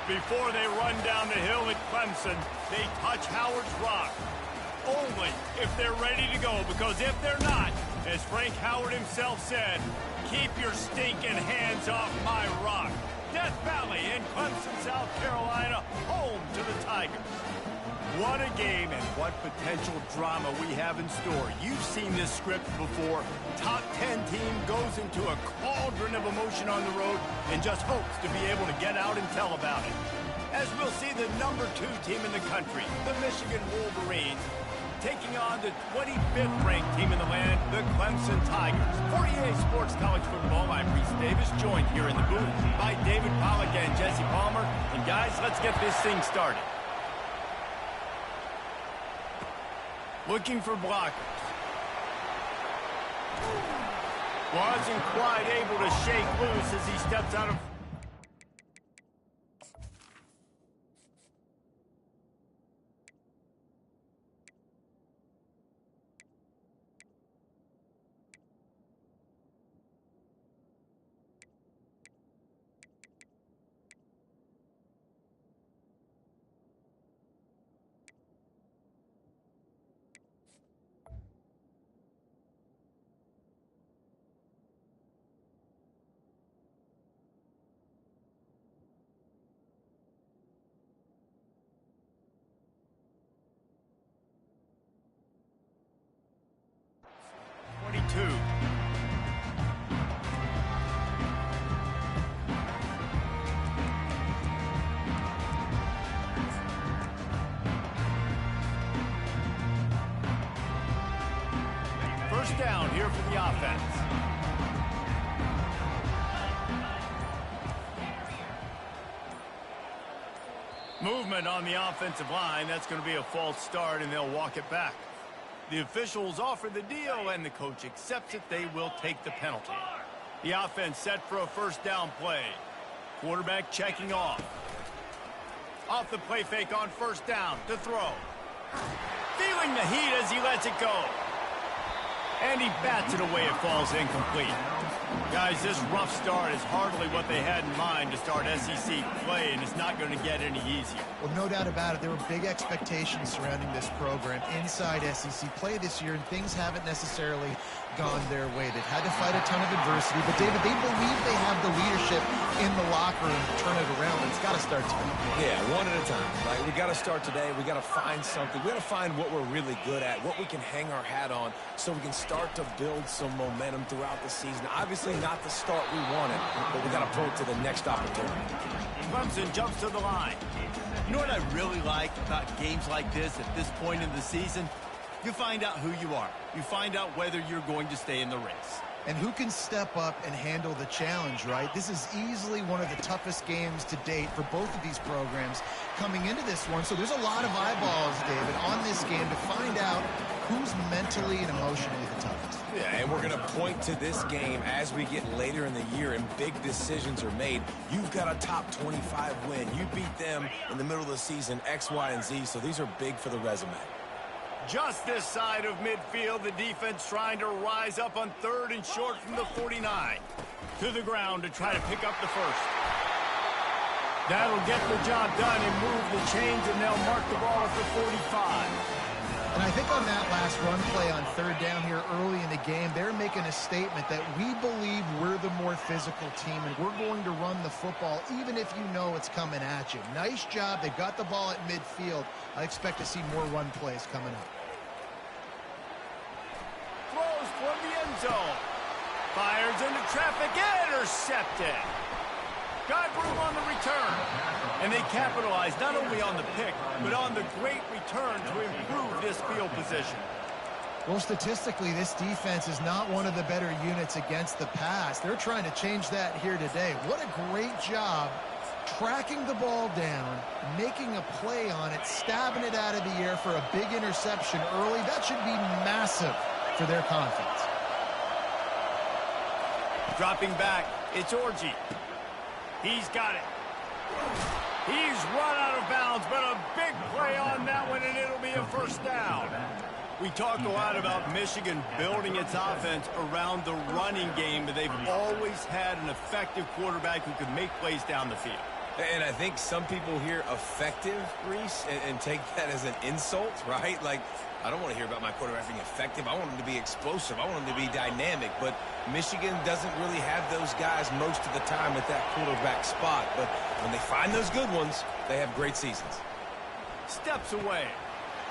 Before they run down the hill at Clemson, they touch Howard's rock. Only if they're ready to go, because if they're not, as Frank Howard himself said, keep your stinking hands off my rock. Death Valley in Clemson, South Carolina, home to the Tigers. What a game and what potential drama we have in store. You've seen this script before. Top 10 team goes into a cauldron of emotion on the road and just hopes to be able to get out and tell about it. As we'll see the number 2 team in the country, the Michigan Wolverines, taking on the 25th ranked team in the land, the Clemson Tigers. 48 Sports College Football, I'm Reese Davis, joined here in the booth by David Pollack and Jesse Palmer. And guys, let's get this thing started. Looking for blockers. Wasn't quite able to shake loose as he steps out of... First down here for the offense. Movement on the offensive line. That's going to be a false start, and they'll walk it back. The officials offer the deal, and the coach accepts it. They will take the penalty. The offense set for a first down play. Quarterback checking off. Off the play fake on first down to throw. Feeling the heat as he lets it go. And he bats it away. It falls incomplete. Guys, this rough start is hardly what they had in mind to start SEC play, and it's not going to get any easier. Well, no doubt about it. There were big expectations surrounding this program inside SEC play this year, and things haven't necessarily gone their way. They've had to fight a ton of adversity, but David, they believe they have the leadership in the locker room to turn it around, and it's got to start today. Yeah, one at a time, right? We got to start today. We got to find something. We got to find what we're really good at, what we can hang our hat on, so we can start to build some momentum throughout the season. Obviously, not the start we wanted, but we got to point to the next opportunity. Clemson jumps to the line. You know what I really like about games like this at this point in the season? You find out who you are. You find out whether you're going to stay in the race. And who can step up and handle the challenge, right? This is easily one of the toughest games to date for both of these programs coming into this one. So there's a lot of eyeballs, David, on this game to find out who's mentally and emotionally the toughest. Yeah, and we're going to point to this game as we get later in the year and big decisions are made. You've got a top 25 win. You beat them in the middle of the season, X, Y, and Z, so these are big for the resume. Just this side of midfield, the defense trying to rise up on third and short from the 49. To the ground to try to pick up the first. That'll get the job done and move the chains, and they'll mark the ball at the 45. And I think on that last run play on third down here early in the game, they're making a statement that we believe we're the more physical team, and we're going to run the football even if you know it's coming at you. Nice job. They've got the ball at midfield. I expect to see more run plays coming up. Throws for the end zone. Fires into traffic. Intercepted. Got room on the return. And they capitalize not only on the pick, but on the great return to improve this field position. Well, statistically, this defense is not one of the better units against the pass. They're trying to change that here today. What a great job tracking the ball down, making a play on it, stabbing it out of the air for a big interception early. That should be massive for their confidence. Dropping back, it's Orji. He's got it. He's run out of bounds, but a big play on that one, and it'll be a first down. We talk a lot about Michigan building its offense around the running game, but they've always had an effective quarterback who could make plays down the field. And I think some people hear effective, Reese, and take that as an insult, right? Like, I don't want to hear about my quarterback being effective. I want him to be explosive. I want him to be dynamic. But Michigan doesn't really have those guys most of the time at that quarterback spot. But when they find those good ones, they have great seasons. Steps away.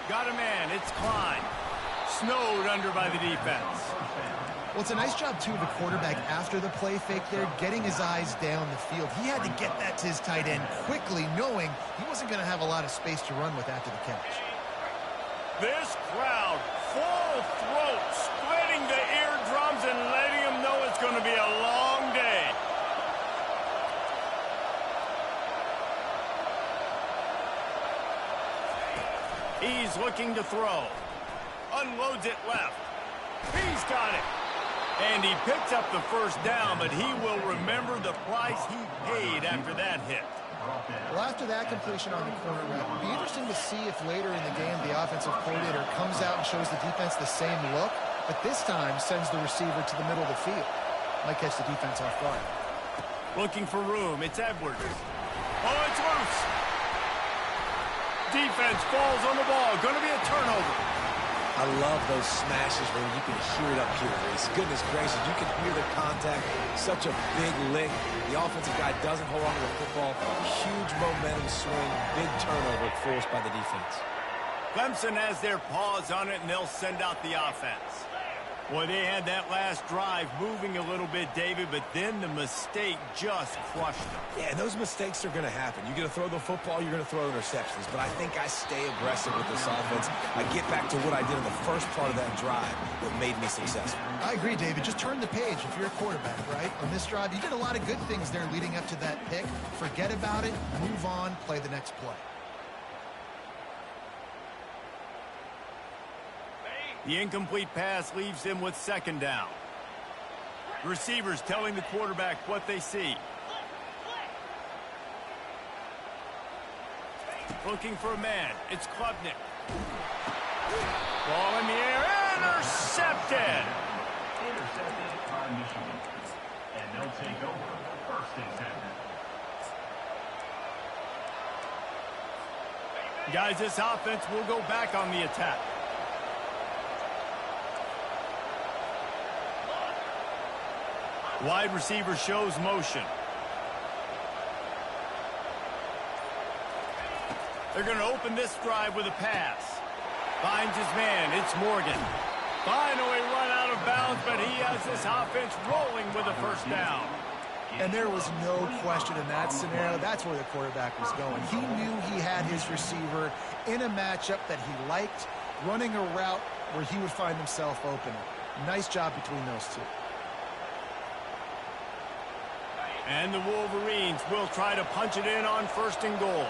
Got a man. It's Klein. Snowed under by the defense. Well, it's a nice job, too, of the quarterback after the play fake there, getting his eyes down the field. He had to get that to his tight end quickly, knowing he wasn't going to have a lot of space to run with after the catch. This crowd, full throat, splitting the eardrums and letting them know it's going to be a long day. He's looking to throw. Unloads it left. He's got it. And he picks up the first down, but he will remember the price he paid after that hit. Well, after that completion on the cornerback, it'll be interesting to see if later in the game the offensive coordinator comes out and shows the defense the same look, but this time sends the receiver to the middle of the field. Might catch the defense off guard. Looking for room. It's Edwards. Oh, it's loose. Defense falls on the ball. Going to be a turnover. I love those smashes when you can hear it up here, Reese. Goodness gracious, you can hear the contact. Such a big lick. The offensive guy doesn't hold on to the football. Huge momentum swing. Big turnover forced by the defense. Clemson has their paws on it, and they'll send out the offense. Boy, they had that last drive moving a little bit, David, but then the mistake just crushed them. Yeah, those mistakes are going to happen. You're going to throw the football, you're going to throw interceptions. But I think I stay aggressive with this offense. I get back to what I did in the first part of that drive that made me successful. I agree, David. Just turn the page if you're a quarterback, right? On this drive, you did a lot of good things there leading up to that pick. Forget about it, move on, play the next play. The incomplete pass leaves him with second down. Receivers telling the quarterback what they see. Looking for a man. It's Klubnik. Ball in the air. Intercepted. Intercepted by Michigan. And they'll take over first and 10. Guys, this offense will go back on the attack. Wide receiver shows motion. They're going to open this drive with a pass. Finds his man. It's Morgan. Finally run out of bounds, but he has this offense rolling with a first down. And there was no question in that scenario. That's where the quarterback was going. He knew he had his receiver in a matchup that he liked, running a route where he would find himself open. Nice job between those two. And the Wolverines will try to punch it in on first and goal.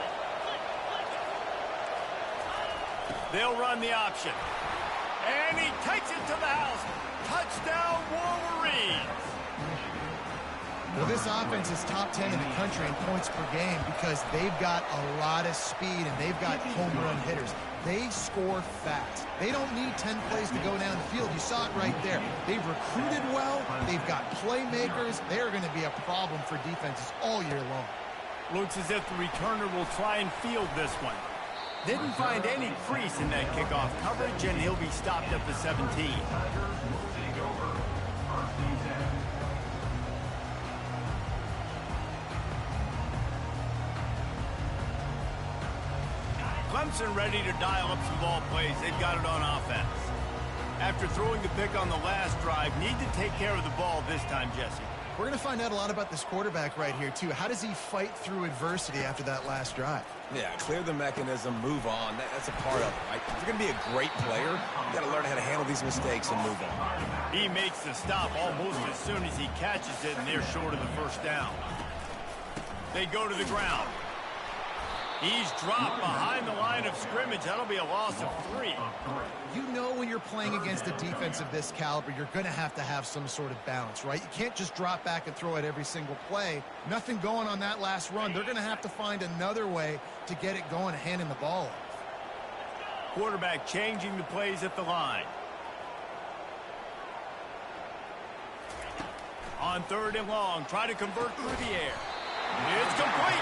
They'll run the option. And he takes it to the house. Touchdown, Wolverines. Well, this offense is top 10 in the country in points per game because they've got a lot of speed and they've got home run hitters. They score fast. They don't need 10 plays to go down the field. You saw it right there. They've recruited well. They've got playmakers. They're going to be a problem for defenses all year long. Looks as if the returner will try and field this one. Didn't find any crease in that kickoff coverage, and he'll be stopped at the 17. Clemson ready to dial up some ball plays. They've got it on offense. After throwing the pick on the last drive, need to take care of the ball this time, Jesse. We're going to find out a lot about this quarterback right here, too. How does he fight through adversity after that last drive? Yeah, clear the mechanism, move on. That's a part of it, right? If you're going to be a great player, you got to learn how to handle these mistakes and move on. He makes the stop almost as soon as he catches it, and they're short of the first down. They go to the ground. He's dropped behind the line of scrimmage. That'll be a loss of 3. You know when you're playing against a defense of this caliber, you're going to have some sort of balance, right? You can't just drop back and throw it every single play. Nothing going on that last run. They're going to have to find another way to get it going and handing the ball off. Quarterback changing the plays at the line. On 3rd and long, try to convert through the air. It's complete.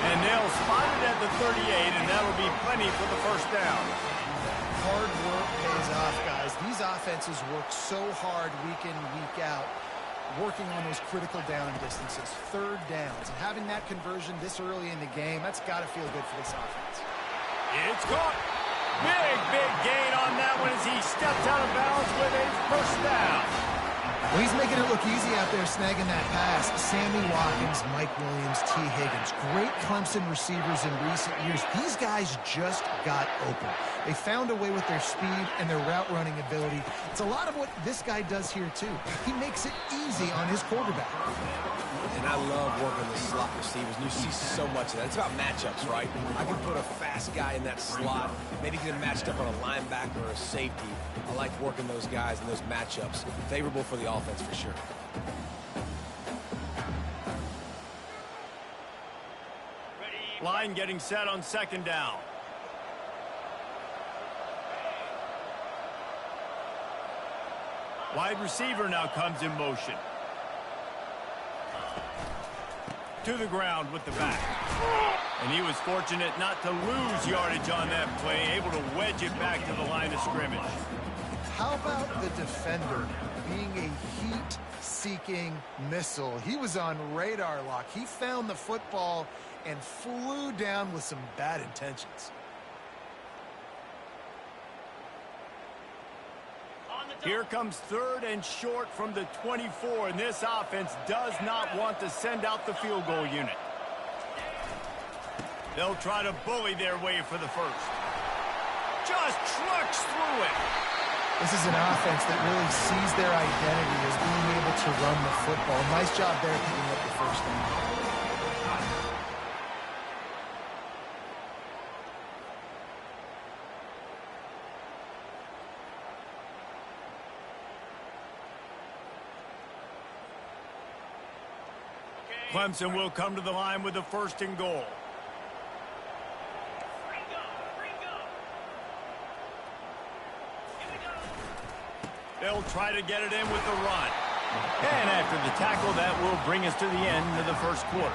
And they'll spot it at the 38, and that'll be plenty for the first down. Hard work pays off, guys. These offenses work so hard week in, week out, working on those critical down distances, third downs. And having that conversion this early in the game, that's got to feel good for this offense. It's caught. Big gain on that one as he steps out of bounds with a first down. Well, he's making it look easy out there snagging that pass. Sammy Watkins, Mike Williams, T. Higgins. Great Clemson receivers in recent years. These guys just got open. They found a way with their speed and their route running ability. It's a lot of what this guy does here, too. He makes it easy on his quarterback. And I love working the slot receivers. And you see so much of that. It's about matchups, right? I can put a fast guy in that slot, maybe get him matched up on a linebacker or a safety. I like working those guys in those matchups. Favorable for the offense for sure. Line getting set on second down. Wide receiver now comes in motion. To the ground with the back. And he was fortunate not to lose yardage on that play, able to wedge it back to the line of scrimmage. How about the defender being a heat-seeking missile? He was on radar lock. He found the football and flew down with some bad intentions. Here comes third and short from the 24, and this offense does not want to send out the field goal unit. They'll try to bully their way for the first. Just trucks through it. This is an offense that really sees their identity as being able to run the football. Nice job there picking up the first down. Clemson will come to the line with the first and goal. They'll try to get it in with the run. And after the tackle, that will bring us to the end of the first quarter.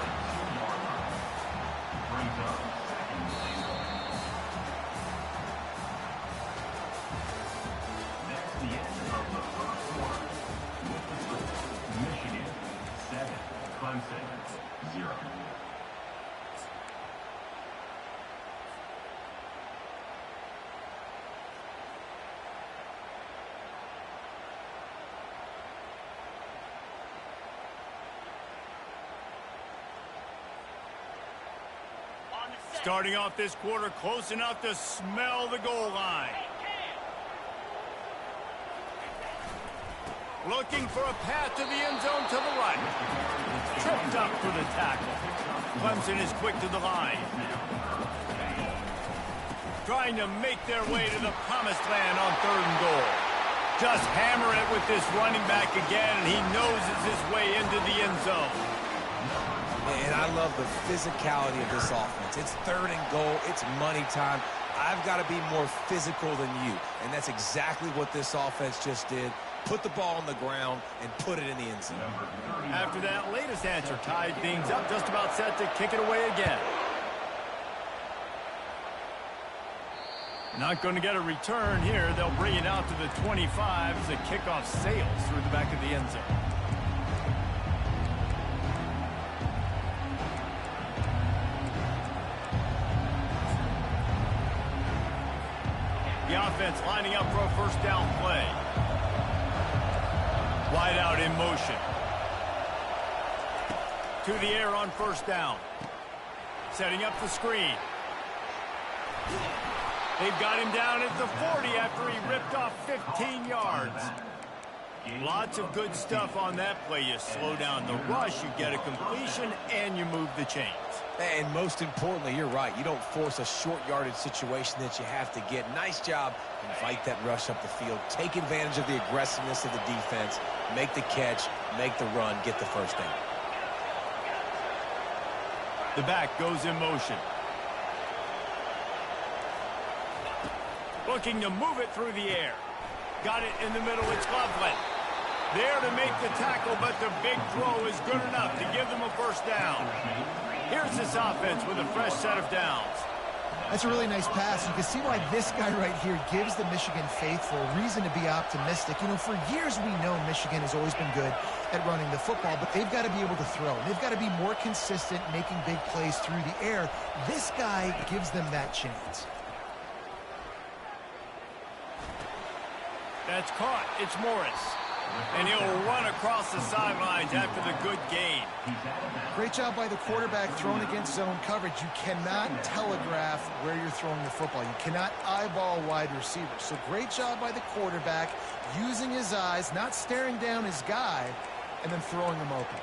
Starting off this quarter close enough to smell the goal line. Looking for a path to the end zone to the right. Tripped up for the tackle. Clemson is quick to the line. Trying to make their way to the promised land on third and goal. Just hammer it with this running back again, and he noses his way into the end zone. And I love the physicality of this offense. It's third and goal. It's money time. I've got to be more physical than you. And that's exactly what this offense just did. Put the ball on the ground and put it in the end zone. After that latest answer tied things up, just about set to kick it away again. Not going to get a return here. They'll bring it out to the 25 as the kickoff sails through the back of the end zone. The offense lining up for a first down play. Wide out in motion. To the air on first down. Setting up the screen. They've got him down at the 40 after he ripped off 15 yards. Lots of good stuff on that play. You slow down the rush, you get a completion, and you move the chains. And most importantly, you're right. You don't force a short yardage situation that you have to get. Nice job. Invite that rush up the field. Take advantage of the aggressiveness of the defense. Make the catch. Make the run. Get the first down. The back goes in motion. Looking to move it through the air. Got it in the middle. It's Loveland. There to make the tackle, but the big throw is good enough to give them a first down. Here's this offense with a fresh set of downs. That's a really nice pass. You can see why this guy right here gives the Michigan faithful reason to be optimistic. You know, for years we know Michigan has always been good at running the football, but they've got to be able to throw. They've got to be more consistent making big plays through the air. This guy gives them that chance. That's caught. It's Morris. And he'll run across the sidelines after the good gain. Great job by the quarterback throwing against zone coverage. You cannot telegraph where you're throwing the football. You cannot eyeball wide receivers. So great job by the quarterback using his eyes, not staring down his guy, and then throwing him open.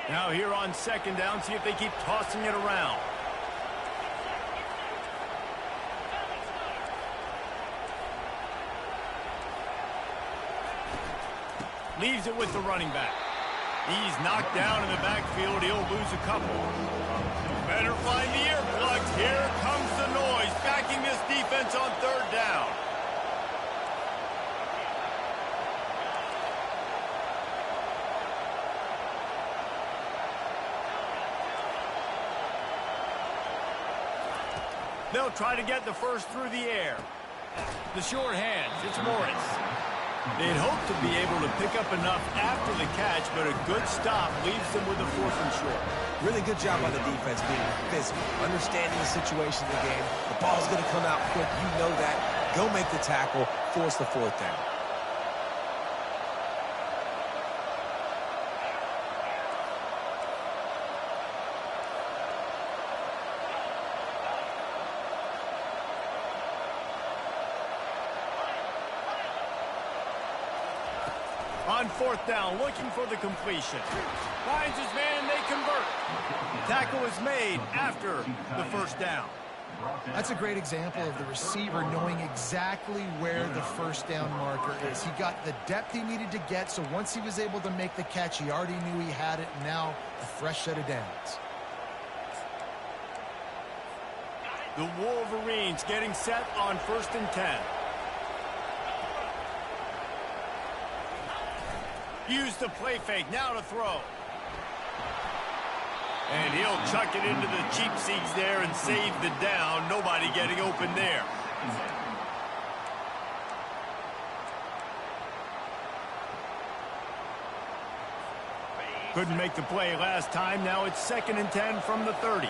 Now here on second down, see if they keep tossing it around. Leaves it with the running back. He's knocked down in the backfield. He'll lose a couple. Better find the earplugs. Here comes the noise, backing this defense on third down. They'll try to get the first through the air. The short hands, it's Morris. They'd hope to be able to pick up enough after the catch, but a good stop leaves them with a 4th and short. Really good job by the defense being physical, understanding the situation of the game. The ball's going to come out quick. You know that. Go make the tackle, force the 4th down. On 4th down, looking for the completion. Finds his man, they convert. Tackle is made after the first down. That's a great example of the receiver knowing exactly where the first down marker is. He got the depth he needed to get, so once he was able to make the catch, he already knew he had it, and now a fresh set of downs. The Wolverines getting set on 1st and 10. Use the play fake, now to throw. And he'll chuck it into the cheap seats there and save the down. Nobody getting open there. Couldn't make the play last time. Now it's 2nd and 10 from the 30.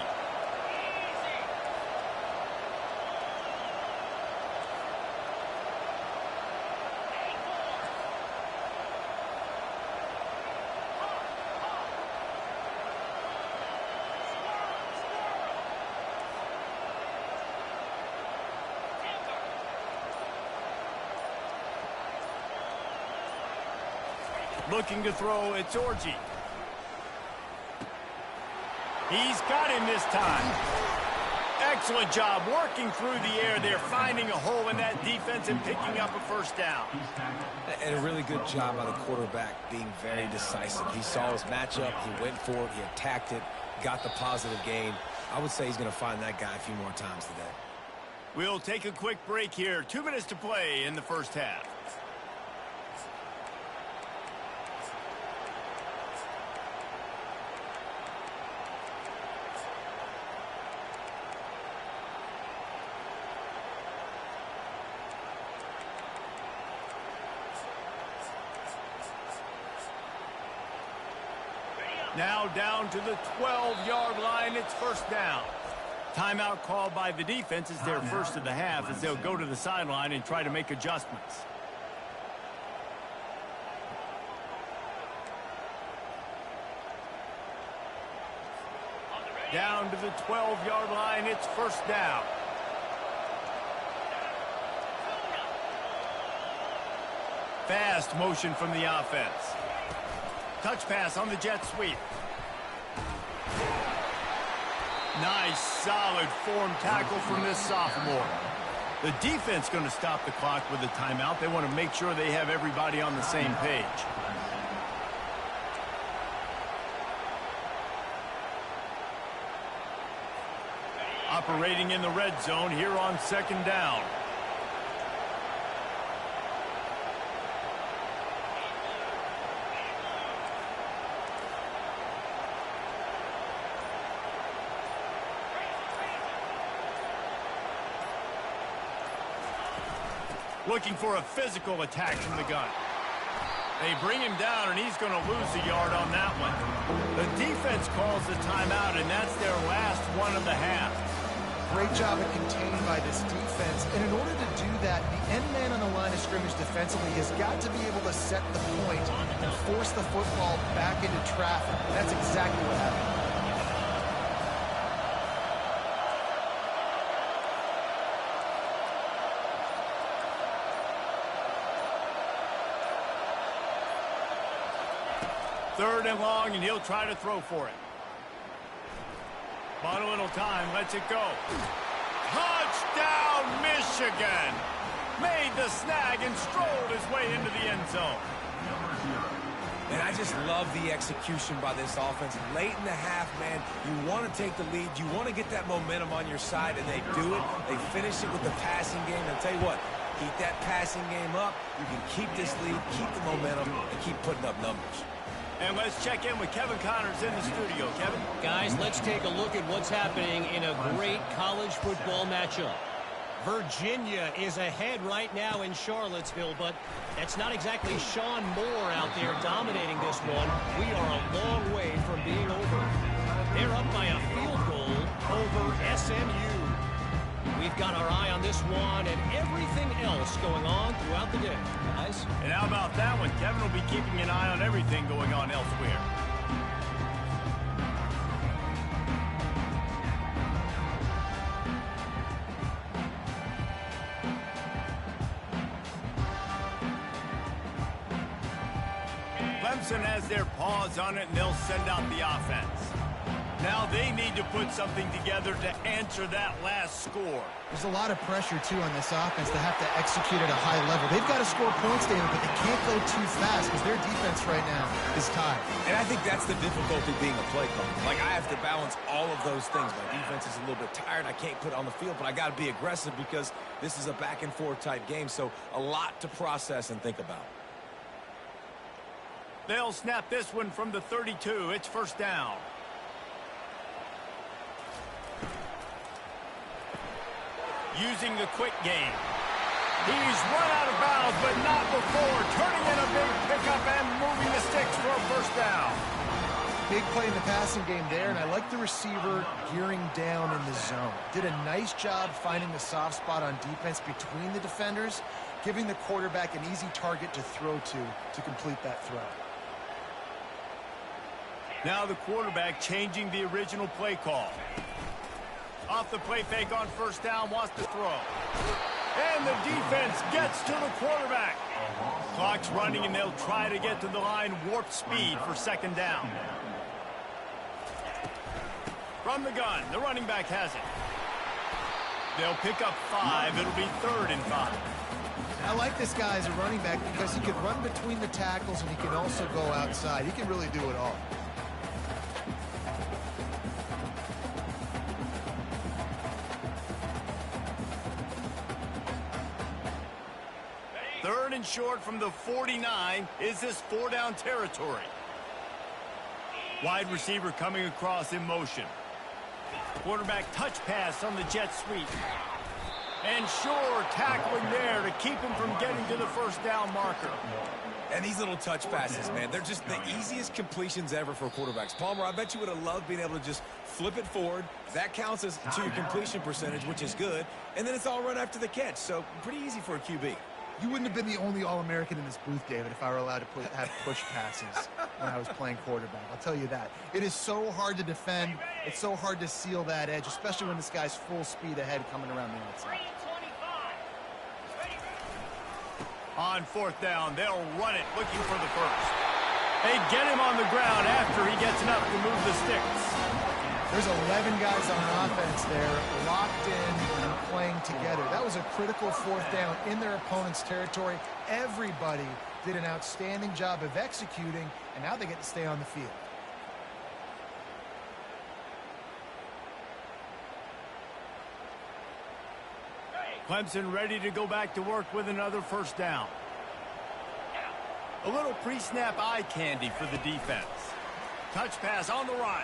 Looking to throw, it's Orji. He's got him this time. Excellent job working through the air there, finding a hole in that defense and picking up a first down. And a really good job by the quarterback being very decisive. He saw his matchup, he went for it, he attacked it, got the positive gain. I would say he's going to find that guy a few more times today. We'll take a quick break here. 2 minutes to play in the first half. Now down to the 12-yard line. It's first down. Timeout called by the defense. It's their first of the half as they'll go to the sideline and try to make adjustments. Down to the 12-yard line. It's first down. Fast motion from the offense. Touch pass on the jet sweep. Nice, solid form tackle from this sophomore. The defense going to stop the clock with a timeout. They want to make sure they have everybody on the same page. Operating in the red zone here on second down. looking for a physical attack from the gun. They bring him down, and he's going to lose a yard on that one. The defense calls the timeout, and that's their last one of the half. Great job of containing by this defense. And in order to do that, the end man on the line of scrimmage defensively has got to be able to set the point and force the football back into traffic. That's exactly what happened. Third and long, and he'll try to throw for it. Bought a little time, lets it go. Touchdown, Michigan! Made the snag and strolled his way into the end zone. And I just love the execution by this offense. Late in the half, man, you want to take the lead. You want to get that momentum on your side, and they do it. They finish it with the passing game. And I'll tell you what, keep that passing game up. You can keep this lead, keep the momentum, and keep putting up numbers. And let's check in with Kevin Connors in the studio. Kevin? Guys, let's take a look at what's happening in a great college football matchup. Virginia is ahead right now in Charlottesville, but that's not exactly Sean Moore out there dominating this one. We are a long way from being over. They're up by a field goal over SMU. We've got our eye on this one and everything else going on throughout the day, guys. And how about that one? Kevin will be keeping an eye on everything going on elsewhere. Clemson has their paws on it, and they'll send out the offense. Now they need to put something together to answer that last score. There's a lot of pressure, too, on this offense to have to execute at a high level. They've got to score points, David, but they can't go too fast because their defense right now is tired. And I think that's the difficulty being a play caller. Like, I have to balance all of those things. My defense is a little bit tired. I can't put it on the field, but I got to be aggressive because this is a back-and-forth type game, so a lot to process and think about. They'll snap this one from the 32. It's first down. Using the quick game. He's run out of bounds, but not before. Turning in a big pickup and moving the sticks for a first down. Big play in the passing game there, and I like the receiver gearing down in the zone. Did a nice job finding the soft spot on defense between the defenders, giving the quarterback an easy target to throw to complete that throw. Now the quarterback changing the original play call. Off the play fake on first down, wants to throw. And the defense gets to the quarterback. Clock's running, and they'll try to get to the line warp speed for second down. From the gun, the running back has it. They'll pick up 5. It'll be 3rd and 5. I like this guy as a running back because he can run between the tackles and he can also go outside. He can really do it all. Third and short from the 49. Is this 4-down territory? Wide receiver coming across in motion. Quarterback touch pass on the jet sweep. And sure, tackling there to keep him from getting to the first down marker. And these little touch passes, man, they're just the easiest completions ever for quarterbacks. Palmer, I bet you would have loved being able to just flip it forward. That counts as to your completion percentage, which is good. And then it's all run after the catch, so pretty easy for a QB. You wouldn't have been the only All-American in this booth, David, if I were allowed to have push passes when I was playing quarterback. I'll tell you that. It is so hard to defend. It's so hard to seal that edge, especially when this guy's full speed ahead coming around the outside. On 4th down, they'll run it, looking for the first. They get him on the ground after he gets enough to move the sticks. There's 11 guys on offense there, locked in and playing together. That was a critical 4th down in their opponent's territory. Everybody did an outstanding job of executing, and now they get to stay on the field. Clemson ready to go back to work with another first down. A little pre-snap eye candy for the defense. Touch pass on the run.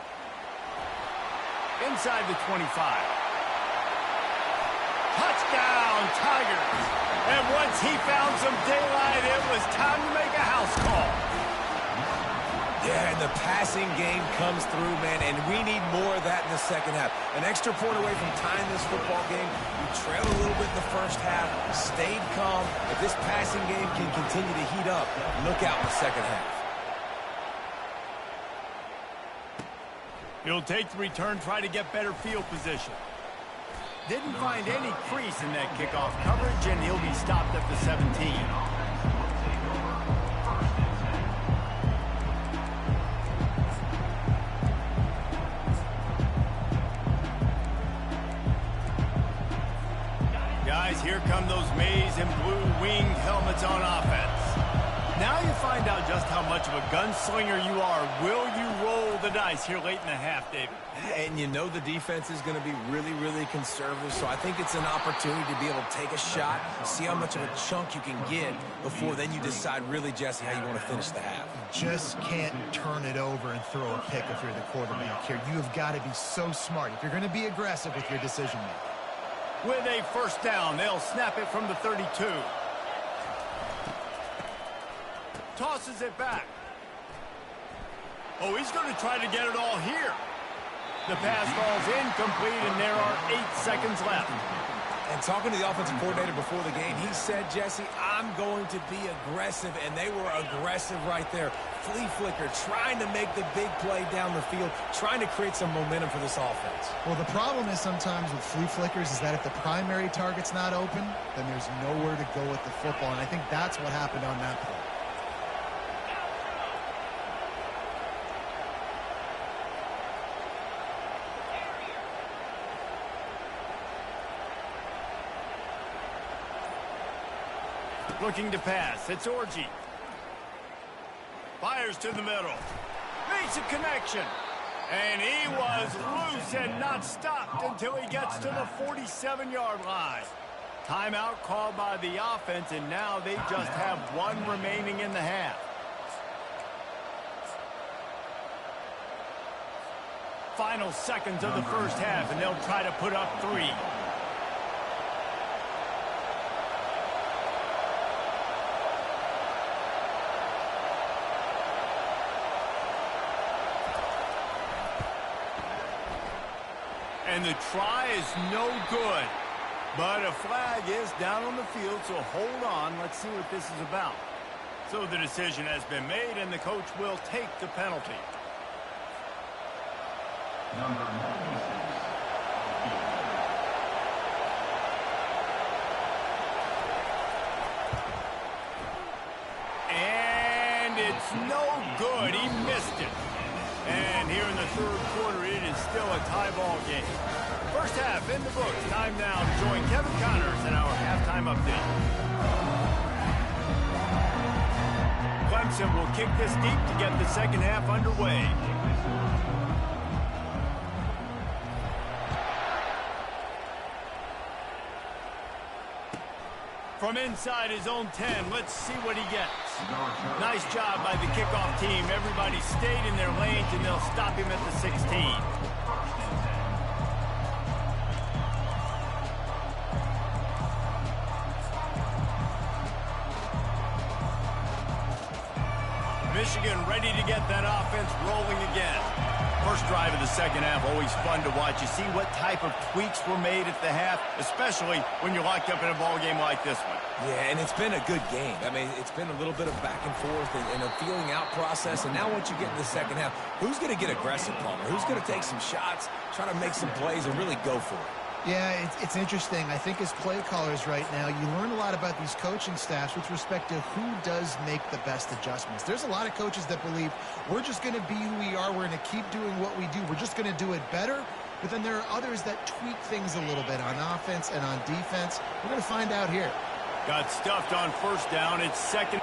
Inside the 25. Touchdown, Tigers. And once he found some daylight, it was time to make a house call. Yeah, and the passing game comes through, man, and we need more of that in the second half. An extra point away from tying this football game. We trailed a little bit in the first half, stayed calm. If this passing game can continue to heat up, look out in the second half. He'll take the return, try to get better field position. Didn't find any crease in that kickoff coverage, and he'll be stopped at the 17. Guys, here come those maize and blue winged helmets on offense. Now you find out just how much of a gunslinger you are. Will you roll the dice here late in the half, David? And you know the defense is going to be really, really conservative, so I think it's an opportunity to be able to take a shot, see how much of a chunk you can get before then you decide really, Jesse, how you want to finish the half. Just can't turn it over and throw a pick if you're the quarterback here. You have got to be so smart if you're going to be aggressive with your decision-making. With a first down, they'll snap it from the 32. Tosses it back. Oh, he's going to try to get it all here. The pass falls incomplete, and there are 8 seconds left. And talking to the offensive coordinator before the game, he said, Jesse, I'm going to be aggressive, and they were aggressive right there. Flea flicker, trying to make the big play down the field, trying to create some momentum for this offense. Well, the problem is sometimes with flea flickers is that if the primary target's not open, then there's nowhere to go with the football, and I think that's what happened on that play. Looking to pass. It's Orji. Fires to the middle. Makes a connection. And he was loose and not stopped until he gets to the 47-yard line. Timeout called by the offense, and now they just have 1 remaining in the half. Final seconds of the first half, and they'll try to put up 3. And the try is no good. But a flag is down on the field, so hold on. Let's see what this is about. So the decision has been made, and the coach will take the penalty. Number 96. And it's no good. He missed it. And here in the third quarter, it is still a tie ball game. First half in the books. Time now to join Kevin Connors in our halftime update. Clemson will kick this deep to get the second half underway. From inside his own 10, let's see what he gets. Nice job by the kickoff team. Everybody stayed in their lanes, and they'll stop him at the 16. Michigan ready to get that offense rolling again. First drive of the second half, always fun to watch. You see what type of tweaks were made at the half, especially when you're locked up in a ball game like this one. Yeah, and it's been a good game. I mean, it's been a little bit of back and forth and a feeling out process. And now once you get in the second half, who's going to get aggressive, Palmer? Who's going to take some shots, try to make some plays, and really go for it? Yeah, it's interesting. I think as play callers right now, you learn a lot about these coaching staffs with respect to who does make the best adjustments. There's a lot of coaches that believe we're just going to be who we are. We're going to keep doing what we do. We're just going to do it better. But then there are others that tweak things a little bit on offense and on defense. We're going to find out here. Got stuffed on first down. It's second.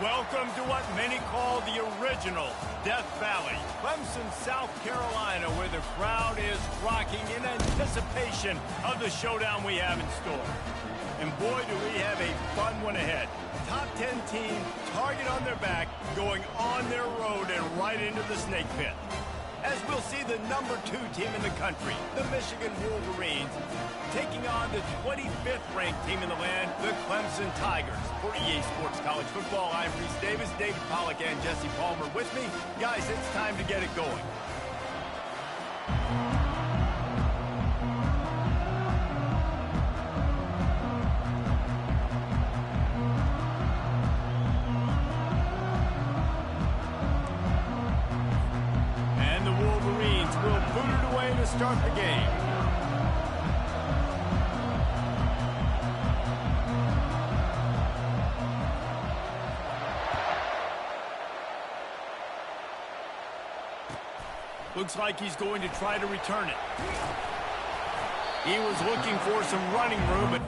Welcome to what many call the original Death Valley, Clemson, South Carolina, where the crowd is rocking in anticipation of the showdown we have in store. And boy, do we have a fun one ahead. Top 10 team, target on their back, going on their road and right into the snake pit. As we'll see the number 2 team in the country, the Michigan Wolverines, taking on the 25th ranked team in the land, the Clemson Tigers. For EA Sports College Football, I'm Reese Davis, David Pollack, and Jesse Palmer with me. Guys, it's time to get it going. To start the game. Looks like he's going to try to return it. He was looking for some running room, but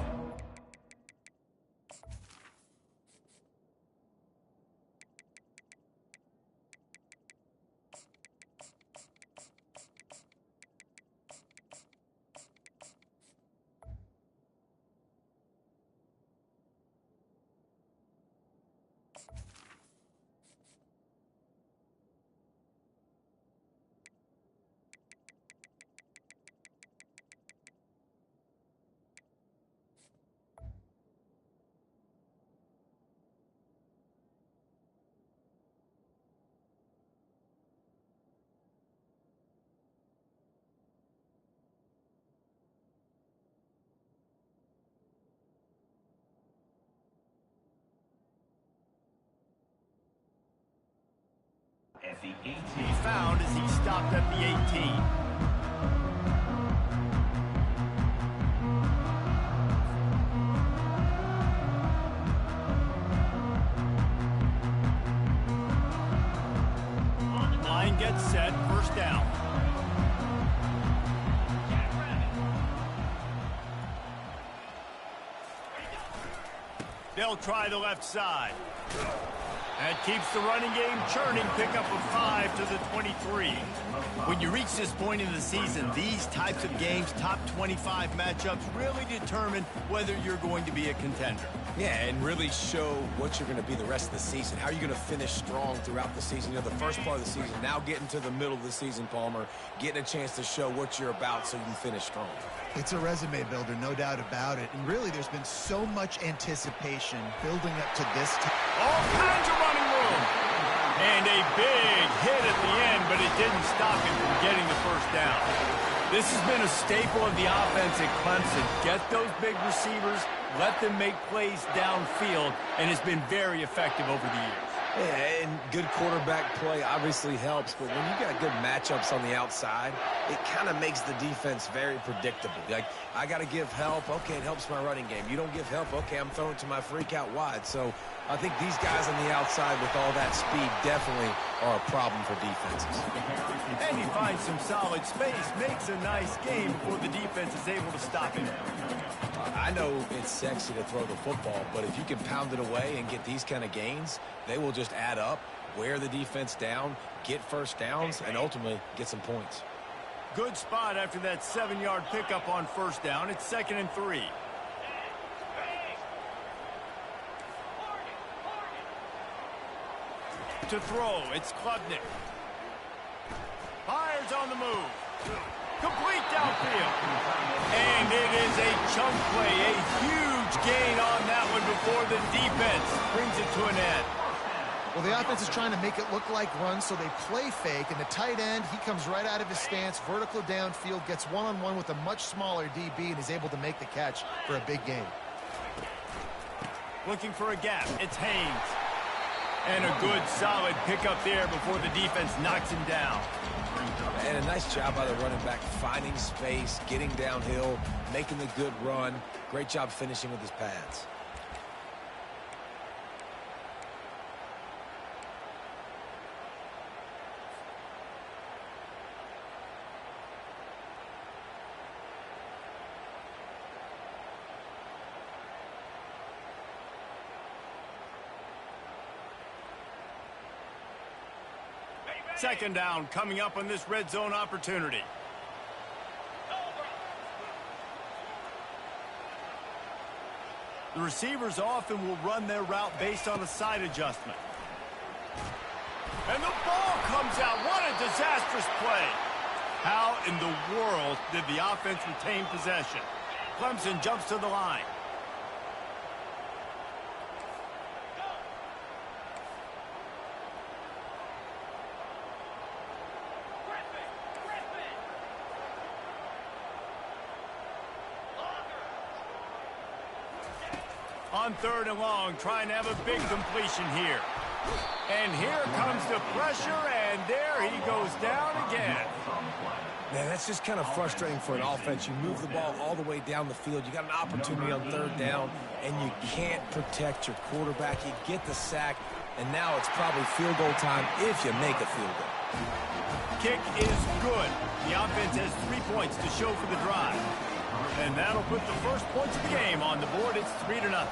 at the 18. he found as he stopped at the 18. Line gets set, first down. They'll try the left side. That keeps the running game churning. Pick up a 5 to the 23. When you reach this point in the season, these types of games, top 25 matchups, really determine whether you're going to be a contender. Yeah, and really show what you're going to be the rest of the season. How are you going to finish strong throughout the season? You know, the first part of the season, now getting to the middle of the season, Palmer, getting a chance to show what you're about so you can finish strong. It's a resume builder, no doubt about it. And really, there's been so much anticipation building up to this time. All kinds of running room. And a big hit at the end, but it didn't stop him from getting the first down. This has been a staple of the offense at Clemson. Get those big receivers, let them make plays downfield, and it's been very effective over the years. Yeah, and good quarterback play obviously helps, but when you got good matchups on the outside, it kind of makes the defense very predictable. Like, I got to give help. Okay, it helps my running game. You don't give help. Okay, I'm throwing to my freak out wide. So I think these guys on the outside with all that speed definitely are a problem for defenses. And he finds some solid space, makes a nice game before the defense is able to stop him. I know it's sexy to throw the football, but if you can pound it away and get these kind of gains, they will just add up, wear the defense down, get first downs, and ultimately get some points. Good spot after that 7-yard pickup on first down. It's 2nd and 3. To throw, it's Klubnik. Fires on the move. Complete downfield. And it is a chunk play, a huge gain on that one before the defense brings it to an end. Well, the offense is trying to make it look like runs, so they play fake, and the tight end, he comes right out of his stance, vertical downfield, gets one-on-one with a much smaller DB, and is able to make the catch for a big gain. Looking for a gap, it's Haynes. And a good, solid pickup there before the defense knocks him down. And a nice job by the running back, finding space, getting downhill, making the good run. Great job finishing with his pads. second down coming up on this red zone opportunity. The receivers often will run their route based on a side adjustment. And the ball comes out. What a disastrous play. How in the world did the offense retain possession? Clemson jumps to the line. On 3rd and long, trying to have a big completion here. And here comes the pressure, and there he goes down again. Man, that's just kind of frustrating for an offense. You move the ball all the way down the field. You got an opportunity on 3rd down, and you can't protect your quarterback. You get the sack, and now it's probably field goal time if you make a field goal. Kick is good. The offense has 3 points to show for the drive. And that'll put the first points of the game on the board. It's 3-0.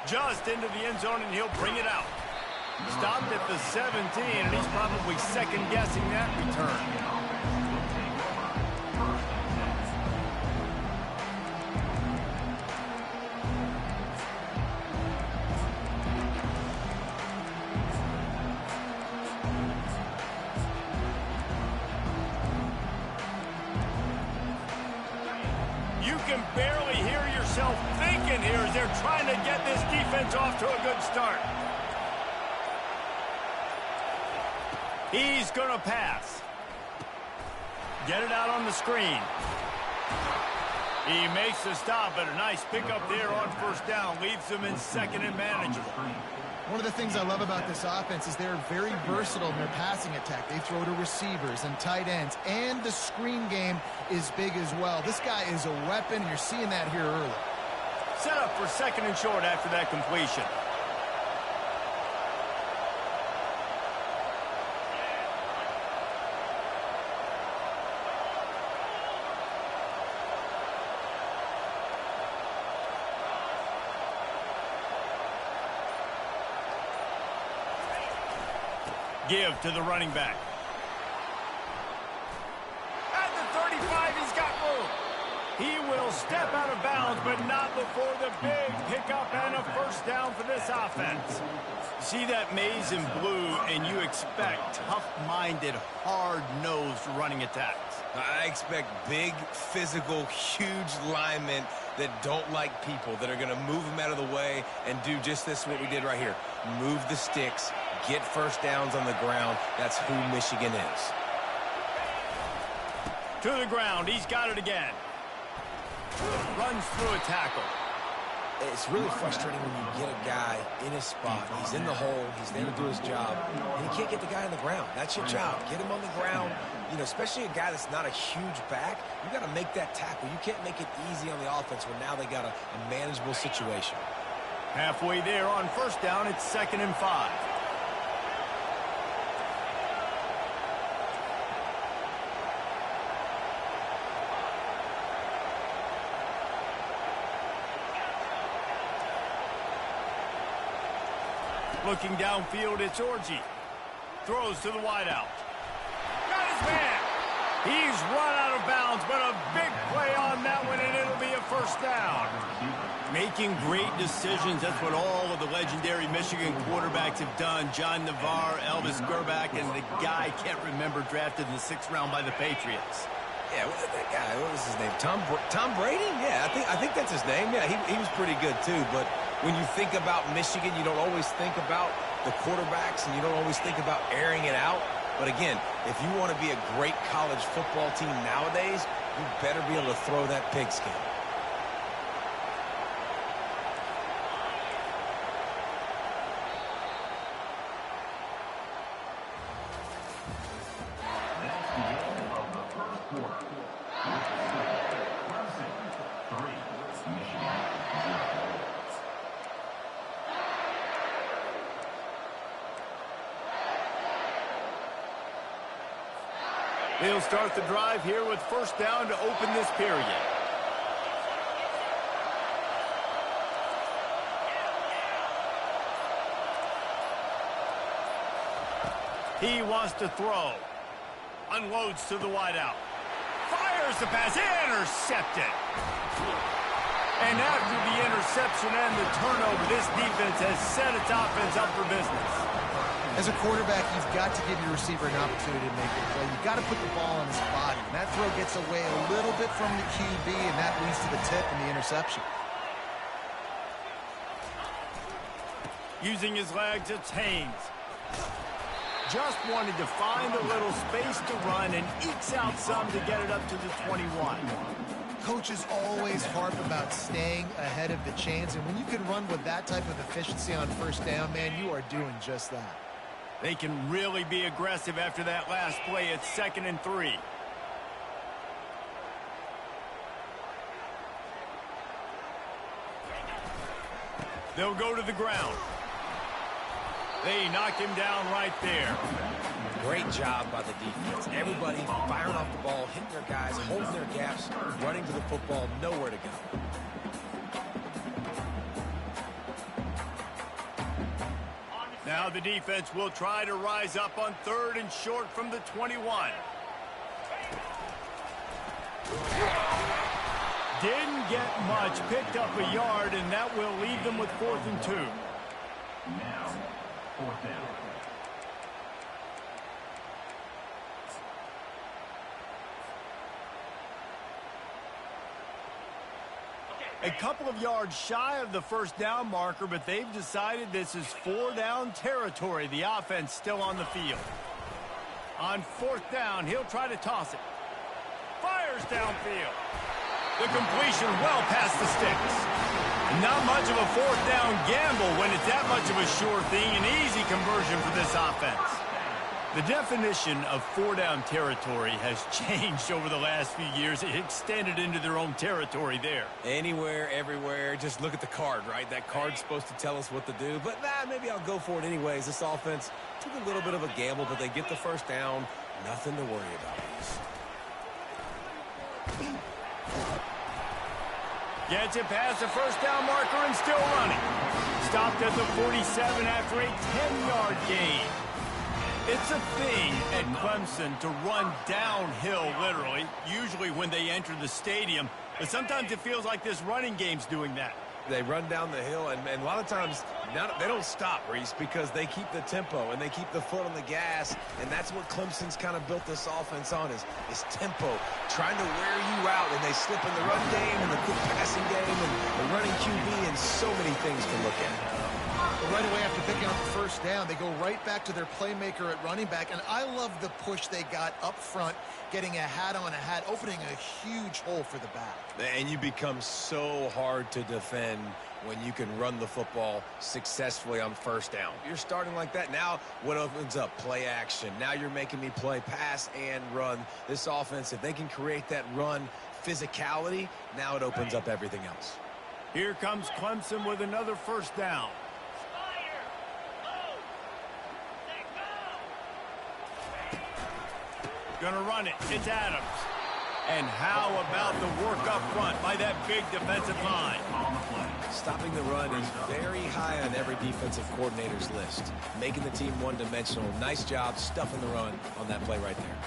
Just into the end zone, and he'll bring it out. Stopped at the 17, and he's probably second-guessing that return. You can barely hear yourself thinking here as they're trying to get this defense off to a good start. He's going to pass. Get it out on the screen. He makes the stop, but a nice pickup there on 1st down. Leaves them in 2nd and manageable. One of the things I love about this offense is they're very versatile in their passing attack. They throw to receivers and tight ends, and the screen game is big as well. This guy is a weapon, and you're seeing that here early. Set up for 2nd and short after that completion. Give to the running back. At the 35, he's got room. He will step out of bounds, but not before the big pickup and a 1st down for this offense. See that maze in blue, and you expect tough-minded, hard-nosed running attacks. I expect big, physical, huge linemen that don't like people, that are going to move them out of the way and do just this, what we did right here. Move the sticks, get 1st downs on the ground. That's who Michigan is. To the ground. He's got it again. Runs through a tackle. It's really frustrating when you get a guy in his spot. He's in the hole. He's there to do his job. And you can't get the guy on the ground. That's your job. Get him on the ground. You know, especially a guy that's not a huge back. You got to make that tackle. You can't make it easy on the offense when now they got a manageable situation. Halfway there on 1st down. It's 2nd and 5. Looking downfield, it's Orji. Throws to the wideout. Got his man. He's run out of bounds, but a big play on that one, and it'll be a 1st down. Making great decisions. That's what all of the legendary Michigan quarterbacks have done. John Navarre, Elvis Grbac, and the guy I can't remember, drafted in the 6th round by the Patriots. Yeah, that guy, what was his name? Tom Brady? Yeah, I think that's his name. Yeah, he was pretty good too. But when you think about Michigan, you don't always think about the quarterbacks, and you don't always think about airing it out. But again, if you want to be a great college football team nowadays, you better be able to throw that pigskin. They'll start the drive here with 1st down to open this period. He wants to throw. Unloads to the wideout. Fires the pass. Intercepted. And after the interception and the turnover, this defense has set its offense up for business. As a quarterback, you've got to give your receiver an opportunity to make a play. You've got to put the ball on his body. And that throw gets away a little bit from the QB, and that leads to the tip and the interception. Using his legs, it's Haynes. Just wanted to find a little space to run and ekes out some to get it up to the 21. Coaches always harp about staying ahead of the chains, and when you can run with that type of efficiency on first down, man, you are doing just that. They can really be aggressive after that last play. It's 2nd and 3. They'll go to the ground. They knock him down right there. Great job by the defense. Everybody firing off the ball, hitting their guys, holding their gaps, running to the football, nowhere to go. Now the defense will try to rise up on 3rd and short from the 21. Didn't get much, picked up a yard, and that will leave them with 4th and 2. Now, 4th down. A couple of yards shy of the first down marker, but they've decided this is 4-down territory. The offense still on the field. On 4th down, he'll try to toss it. Fires downfield. The completion well past the sticks. Not much of a 4th down gamble when it's that much of a sure thing. An easy conversion for this offense. The definition of 4-down territory has changed over the last few years. It extended into their own territory there. Anywhere, everywhere, just look at the card, right? That card's supposed to tell us what to do, but maybe I'll go for it anyways. This offense took a little bit of a gamble, but they get the first down. Nothing to worry about. Gets it past the first down marker and still running. Stopped at the 47 after a 10-yard gain. It's a thing at Clemson to run downhill, literally, usually when they enter the stadium. But sometimes it feels like this running game's doing that. They run down the hill, and a lot of times they don't stop, Reese, because they keep the tempo and they keep the foot on the gas, and that's what Clemson's kind of built this offense on is tempo, trying to wear you out, and they slip in the run game and the quick passing game and the running QB and so many things to look at. Right away after picking up the first down, they go right back to their playmaker at running back, and I love the push they got up front, getting a hat on a hat, opening a huge hole for the back. And you become so hard to defend when you can run the football successfully on first down. You're starting like that. Now what opens up? Play action. Now you're making me play pass and run. This offense, if they can create that run physicality, now it opens up everything else. Here comes Clemson with another first down. Gonna run it. It's Adams. And how about the work up front by that big defensive line? Stopping the run is very high on every defensive coordinator's list. Making the team one-dimensional. Nice job stuffing the run on that play right there.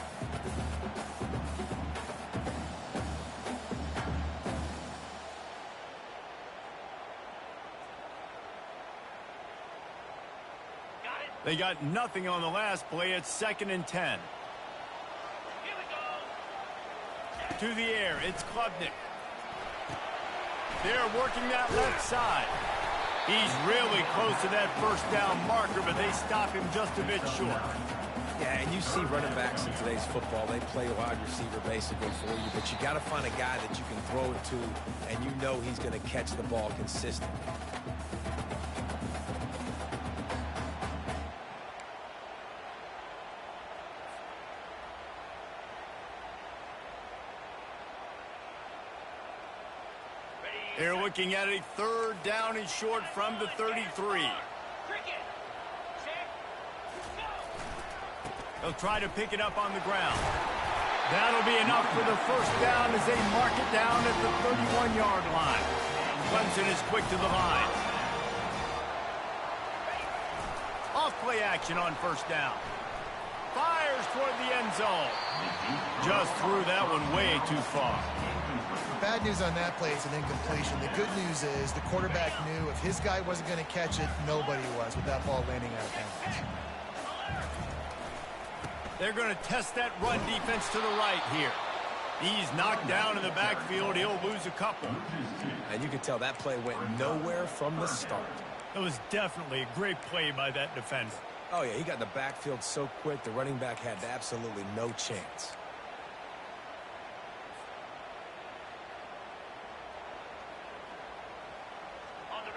They got nothing on the last play. It's 2nd and 10. To the air, it's Klubnik. They're working that left side. He's really close to that first down marker, but they stop him just a bit short. Yeah, and you see running backs in today's football, they play wide receiver basically for you, but you got to find a guy that you can throw it to, and you know he's going to catch the ball consistently. They're looking at a 3rd down and short from the 33. They'll try to pick it up on the ground. That'll be enough for the first down as they mark it down at the 31-yard line. Clemson is quick to the line. Off play action on first down. fires toward the end zone. Just threw that one way too far. Bad news on that play is an incompletion. The good news is the quarterback knew if his guy wasn't going to catch it, nobody was with that ball landing out of bounds. They're going to test that run defense to the right here. He's knocked down in the backfield. He'll lose a couple. And you can tell that play went nowhere from the start. It was definitely a great play by that defender. Oh, yeah, he got in the backfield so quick, the running back had absolutely no chance.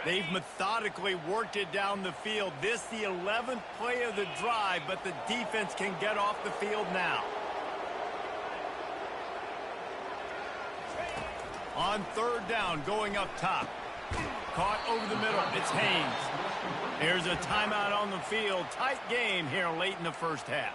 They've methodically worked it down the field. This the 11th play of the drive, but the defense can get off the field now. On third down, going up top. Caught over the middle. It's Haynes. There's a timeout on the field. Tight game here late in the first half.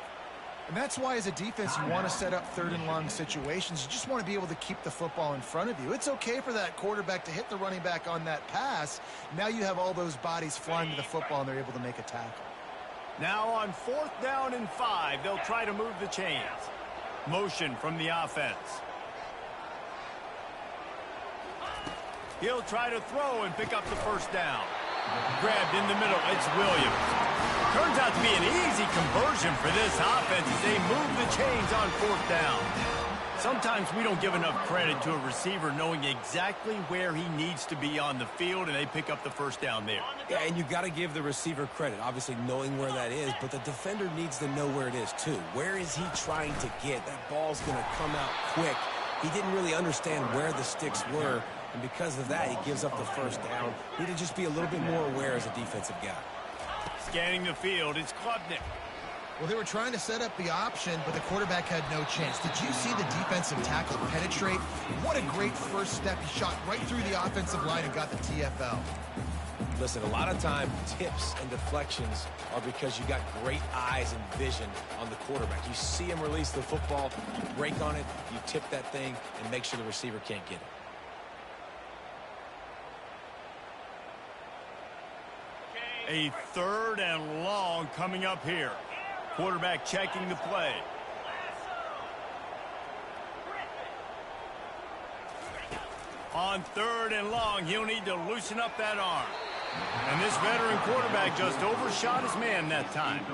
And that's why, as a defense, you want to set up third and long situations. You just want to be able to keep the football in front of you. It's okay for that quarterback to hit the running back on that pass. Now you have all those bodies flying to the football, and they're able to make a tackle. Now on 4th down and 5, they'll try to move the chains. Motion from the offense. He'll try to throw and pick up the first down. Grabbed in the middle. It's Williams. Turns out to be an easy conversion for this offense as they move the chains on 4th down. Sometimes we don't give enough credit to a receiver knowing exactly where he needs to be on the field, and they pick up the first down there. Yeah, and you got to give the receiver credit, obviously knowing where that is, but the defender needs to know where it is too. Where is he trying to get? That ball's going to come out quick. He didn't really understand where the sticks were, and because of that, he gives up the first down. Need to just be a little bit more aware as a defensive guy. Scanning the field, it's Klubnik. Well, they were trying to set up the option, but the quarterback had no chance. Did you see the defensive tackle penetrate? What a great first step. He shot right through the offensive line and got the TFL. Listen, a lot of time, tips and deflections are because you got great eyes and vision on the quarterback. You see him release the football, you break on it, you tip that thing, and make sure the receiver can't get it. A 3rd and long coming up here. Quarterback checking the play. On 3rd and long, he'll need to loosen up that arm. And this veteran quarterback just overshot his man that time.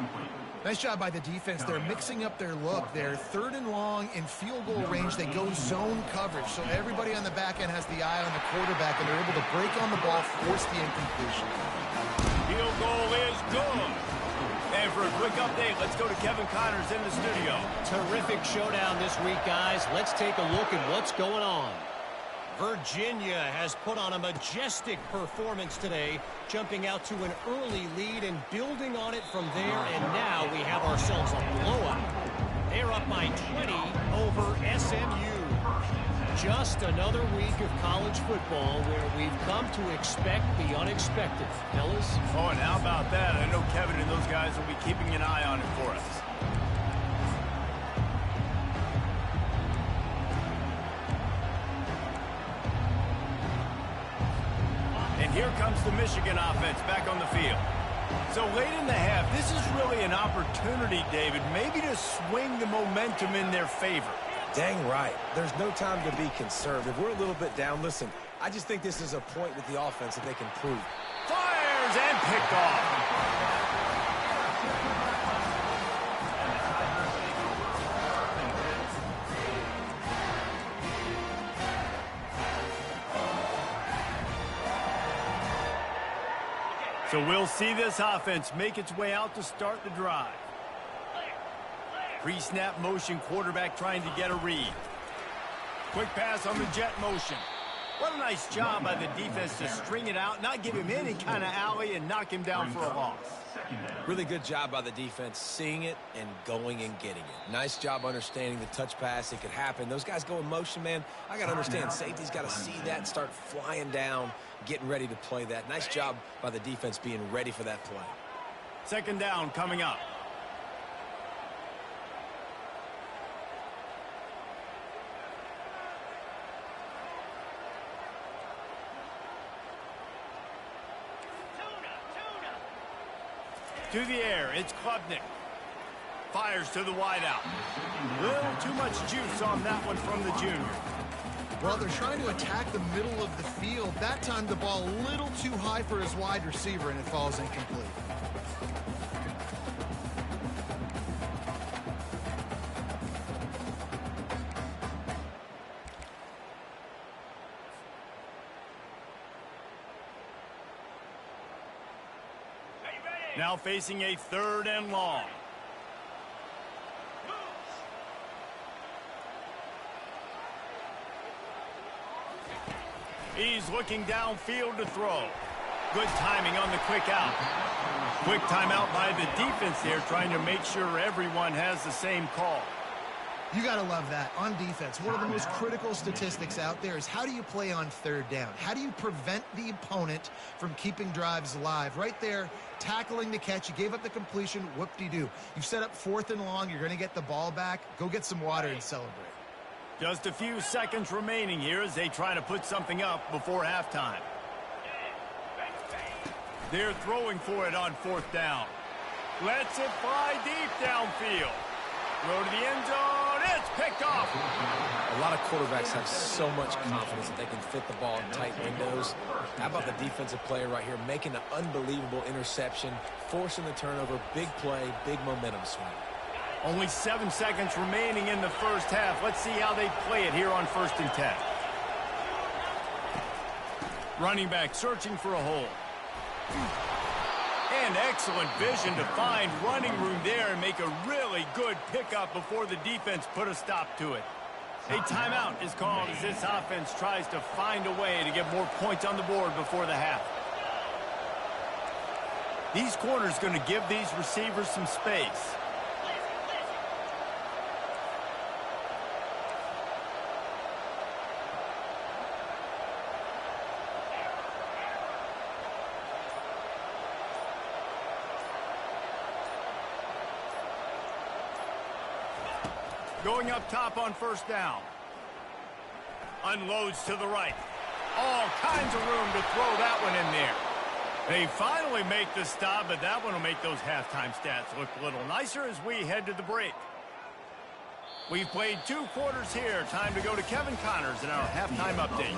Nice job by the defense. They're mixing up their look. They're 3rd and long in field goal range. They go zone coverage. So everybody on the back end has the eye on the quarterback, and they're able to break on the ball, force the incompletion. Field goal is good. And for a quick update, let's go to Kevin Connors in the studio. Terrific showdown this week, guys. Let's take a look at what's going on. Virginia has put on a majestic performance today, jumping out to an early lead and building on it from there, and now we have ourselves a blowout. They're up by 20 over SMU. Just another week of college football where we've come to expect the unexpected. Fellas? Oh, and how about that? I know Kevin and those guys will be keeping an eye on it for us. And here comes the Michigan offense back on the field. So late in the half, this is really an opportunity, David, maybe to swing the momentum in their favor. Dang right. There's no time to be conservative. We're a little bit down. Listen, I just think this is a point with the offense that they can prove. Fires and picked off. So we'll see this offense make its way out to start the drive. Pre-snap motion, quarterback trying to get a read. Quick pass on the jet motion. What a nice job by the defense to string it out, not give him any kind of alley, and knock him down for a loss. Really good job by the defense, seeing it and going and getting it. Nice job understanding the touch pass. It could happen. Those guys go in motion, man. I got to understand, safety's got to see that and start flying down, getting ready to play that. Nice job by the defense being ready for that play. 2nd down coming up. To the air, it's Klubnik. Fires to the wideout. Little too much juice on that one from the junior. Well, they're trying to attack the middle of the field. That time the ball a little too high for his wide receiver, and it falls incomplete. Now facing a 3rd and long. He's looking downfield to throw. Good timing on the quick out. Quick timeout by the defense there, trying to make sure everyone has the same call. You got to love that. On defense, one of the most critical statistics out there is how do you play on 3rd down? How do you prevent the opponent from keeping drives alive? Right there, tackling the catch. You gave up the completion. Whoop-de-doo. You've set up 4th and long. You're going to get the ball back. Go get some water and celebrate. Just a few seconds remaining here as they try to put something up before halftime. They're throwing for it on 4th down. Lets it fly deep downfield. Throw to the end zone. It's picked off. A lot of quarterbacks have so much confidence that they can fit the ball in tight windows. How about the defensive player right here making an unbelievable interception, forcing the turnover, big play, big momentum swing. Only 7 seconds remaining in the first half. Let's see how they play it here on 1st and 10. Running back searching for a hole. And excellent vision to find running room there and make a really good pickup before the defense put a stop to it. A timeout is called as this offense tries to find a way to get more points on the board before the half. These corners going to give these receivers some space. Going up top on 1st down. Unloads to the right. All kinds of room to throw that one in there. They finally make the stop, but that one will make those halftime stats look a little nicer as we head to the break. We've played 2 quarters here. Time to go to Kevin Connors in our halftime update.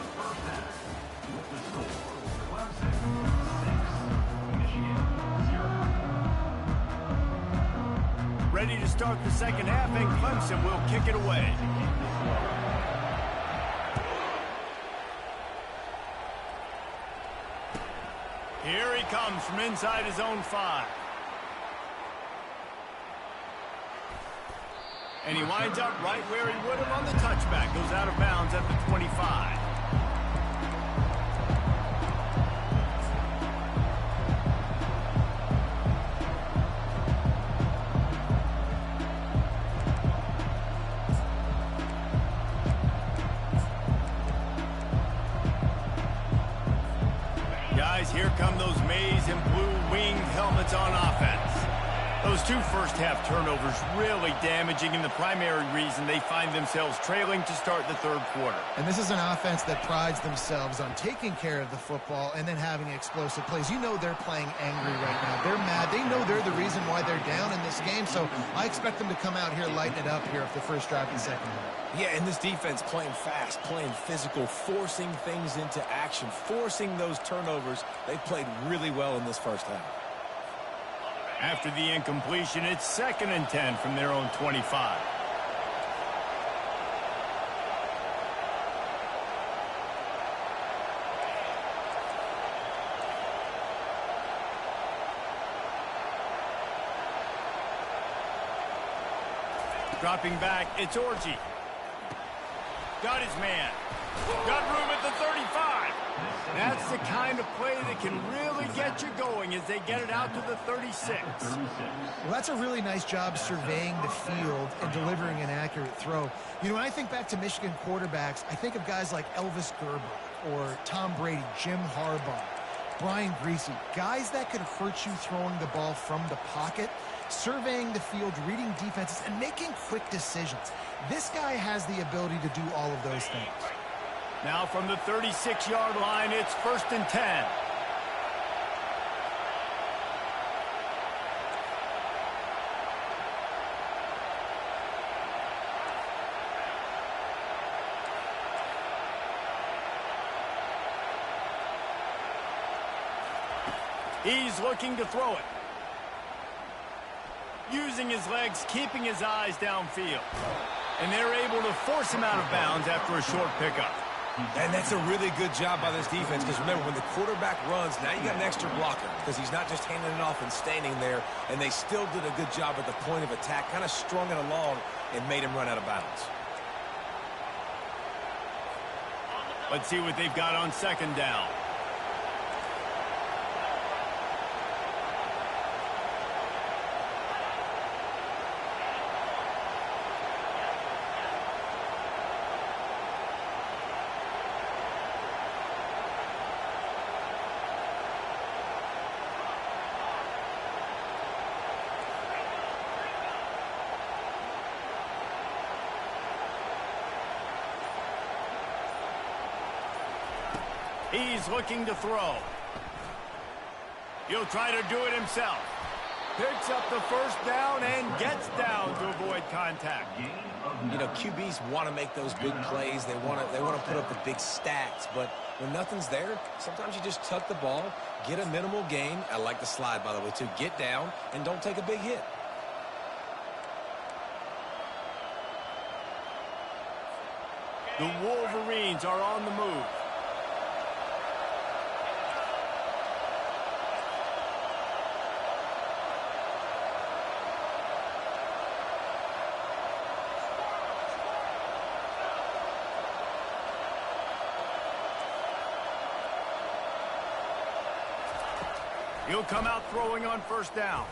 Ready to start the second half, and Clemson will kick it away. Here he comes from inside his own 5. And he winds up right where he would have on the touchback. Goes out of bounds at the 25. Here come those maize and blue winged helmets on offense. Those 2 first-half turnovers really damaging, and the primary reason they find themselves trailing to start the 3rd quarter. And this is an offense that prides themselves on taking care of the football and then having explosive plays. You know they're playing angry right now. They're mad. They know they're the reason why they're down in this game, so I expect them to come out here, lighten it up here for the first drive and second half. Yeah, and this defense playing fast, playing physical, forcing things into action, forcing those turnovers. They played really well in this first half. After the incompletion, it's 2nd and 10 from their own 25. Dropping back, it's Orji. Got his man. Got room at the 35. That's the kind of play that can really get you going as they get it out to the 36. Well, that's a really nice job surveying the field and delivering an accurate throw. You know, when I think back to Michigan quarterbacks, I think of guys like Elvis Gerber or Tom Brady, Jim Harbaugh, Brian Griese, guys that could hurt you throwing the ball from the pocket, surveying the field, reading defenses, and making quick decisions. This guy has the ability to do all of those things. Now from the 36-yard line, it's 1st and 10. He's looking to throw it. Using his legs, keeping his eyes downfield. And they're able to force him out of bounds after a short pickup. And that's a really good job by this defense, because remember, when the quarterback runs, now you got an extra blocker, because he's not just handing it off and standing there, and they still did a good job at the point of attack, kind of strung it along and made him run out of bounds. Let's see what they've got on second down. He's looking to throw. He'll try to do it himself. Picks up the first down and gets down to avoid contact. You know, QBs want to make those big plays. They want to put up the big stats. But when nothing's there, sometimes you just tuck the ball, get a minimal gain. I like the slide, by the way, too. Get down and don't take a big hit. The Wolverines are on the move. He'll come out throwing on first down.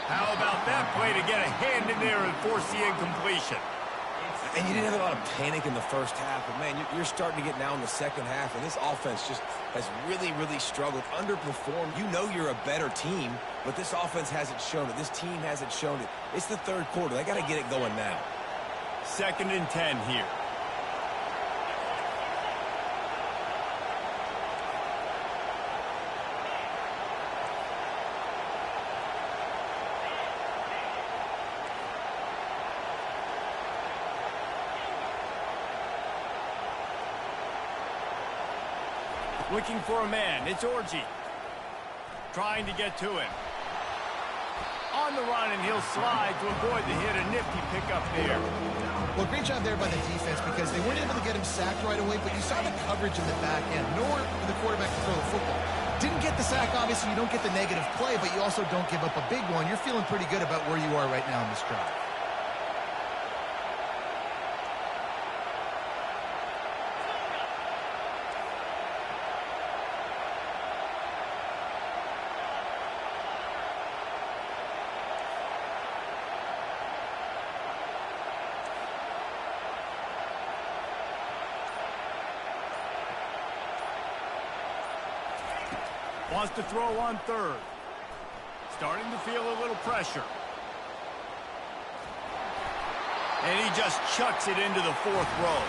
How about that play to get a hand in there and force the incompletion? And you didn't have a lot of panic in the first half, but, man, you're starting to get now in the second half, and this offense just has really, really struggled, underperformed. You know you're a better team, but this offense hasn't shown it. This team hasn't shown it. It's the third quarter. They got to get it going now. 2nd and 10 here. Looking for a man. It's Orji. Trying to get to him. On the run, and he'll slide to avoid the hit. A nifty pickup there. Well, great job there by the defense, because they weren't able to get him sacked right away, but you saw the coverage in the back end. Nowhere for the quarterback to throw the football. Didn't get the sack, obviously. You don't get the negative play, but you also don't give up a big one. You're feeling pretty good about where you are right now in this drive. Wants to throw on third. Starting to feel a little pressure. And he just chucks it into the 4th row.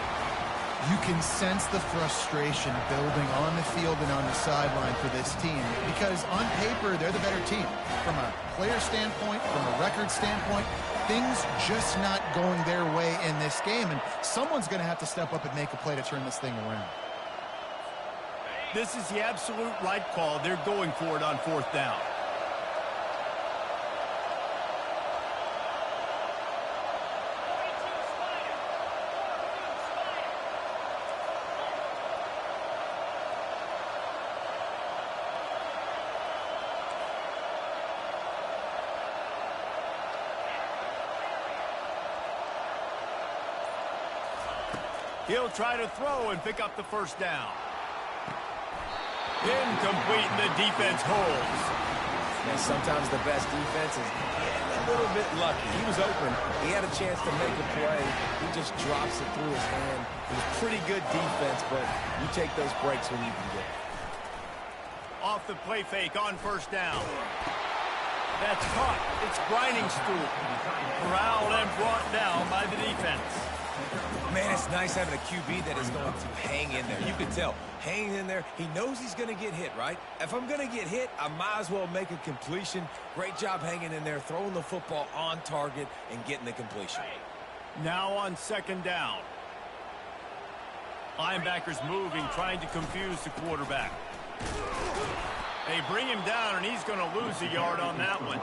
You can sense the frustration building on the field and on the sideline for this team, because on paper, they're the better team. From a player standpoint, from a record standpoint, things just not going their way in this game, and someone's going to have to step up and make a play to turn this thing around. This is the absolute right call. They're going for it on 4th down. He'll try to throw and pick up the first down. Incomplete, and the defense holds. And sometimes the best defense is getting a little bit lucky. He was open. He had a chance to make a play. He just drops it through his hand. It was pretty good defense, but you take those breaks when you can get it. Off the play fake on first down. That's caught. It's grinding stool. Corralled and brought down by the defense. Man, it's nice having a QB that is going to hang in there. You can tell, hanging in there. He knows he's going to get hit, right? If I'm going to get hit, I might as well make a completion. Great job hanging in there, throwing the football on target and getting the completion. Now on 2nd down. Linebackers moving, trying to confuse the quarterback. They bring him down, and he's going to lose a yard on that one.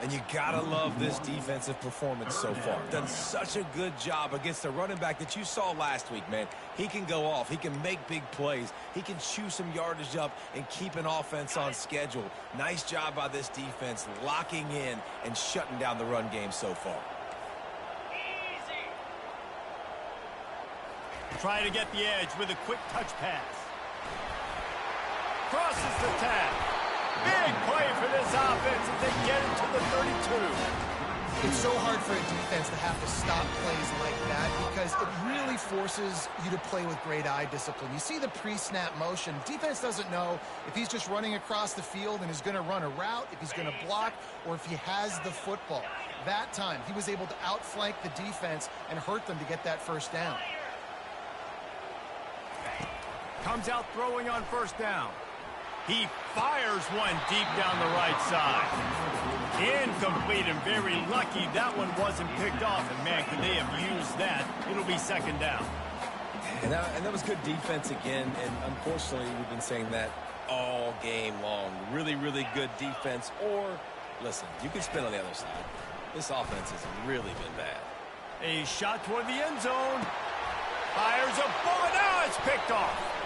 And you got to love this defensive performance so far. Done such a good job against the running back that you saw last week, man. He can go off. He can make big plays. He can chew some yardage up and keep an offense on schedule. Nice job by this defense locking in and shutting down the run game so far. Try to get the edge with a quick touch pass. Crosses the tag. Big play for this offense as they get it to the 32. It's so hard for a defense to have to stop plays like that because it really forces you to play with great eye discipline. You see the pre-snap motion. Defense doesn't know if he's just running across the field and is going to run a route, if he's going to block, or if he has the football. That time, he was able to outflank the defense and hurt them to get that first down. Comes out throwing on first down. He fires one deep down the right side. Incomplete, and very lucky that one wasn't picked off. And, man, could they have used that? It'll be second down. And that was good defense again. And, unfortunately, we've been saying that all game long. Really, really good defense. Or, listen, you can spin on the other side. This offense has really been bad. A shot toward the end zone. Fires a bullet. Now it's picked off.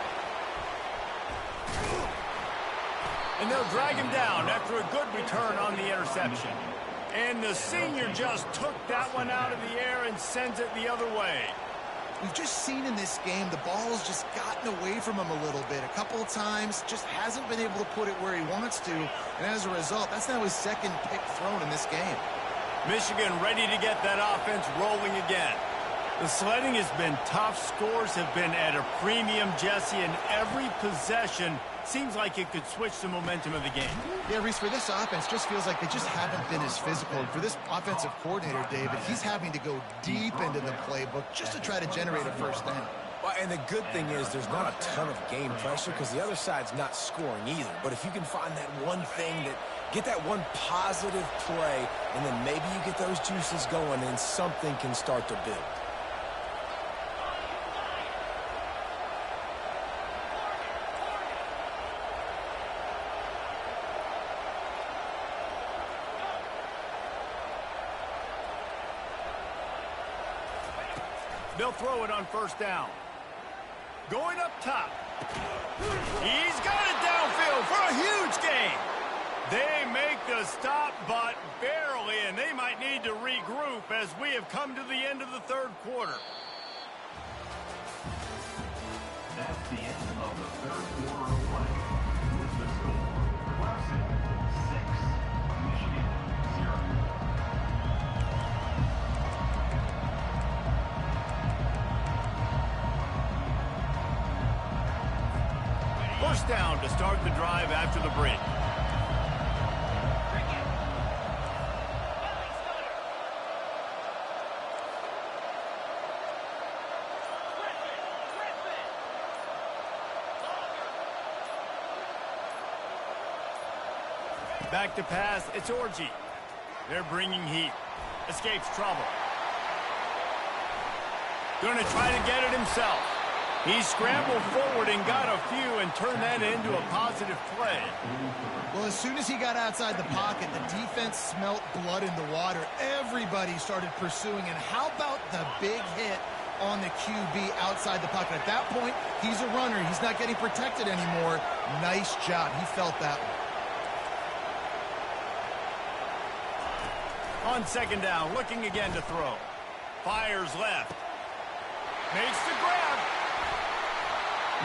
And they'll drag him down after a good return on the interception. And the senior just took that one out of the air and sends it the other way. We've just seen in this game the ball's just gotten away from him a little bit. A couple of times, just hasn't been able to put it where he wants to. And as a result, that's now his second pick thrown in this game. Michigan ready to get that offense rolling again. The sledding has been tough. Scores have been at a premium, Jesse, and every possession seems like it could switch the momentum of the game. Yeah, Reese, for this offense, just feels like they just haven't been as physical. And for this offensive coordinator, David, he's having to go deep into the playbook just to try to generate a first down. Well, and the good thing is there's not a ton of game pressure because the other side's not scoring either. But if you can find that one thing that get that one positive play, and then maybe you get those juices going and something can start to build. They'll throw it on first down. Going up top. He's got it downfield for a huge gain. They make the stop, but barely, and they might need to regroup as we have come to the end of the third quarter. That's the end of the third quarter of play. With the score, Clemson 6, Michigan 0. First down to start the drive after the break. Back to pass, it's Orji. They're bringing heat. Escapes trouble. Going to try to get it himself. He scrambled forward and got a few and turned that into a positive play. Well, as soon as he got outside the pocket, the defense smelt blood in the water. Everybody started pursuing. And how about the big hit on the QB outside the pocket? At that point, he's a runner. He's not getting protected anymore. Nice job. He felt that one. On second down, looking again to throw. Fires left. Makes the grab.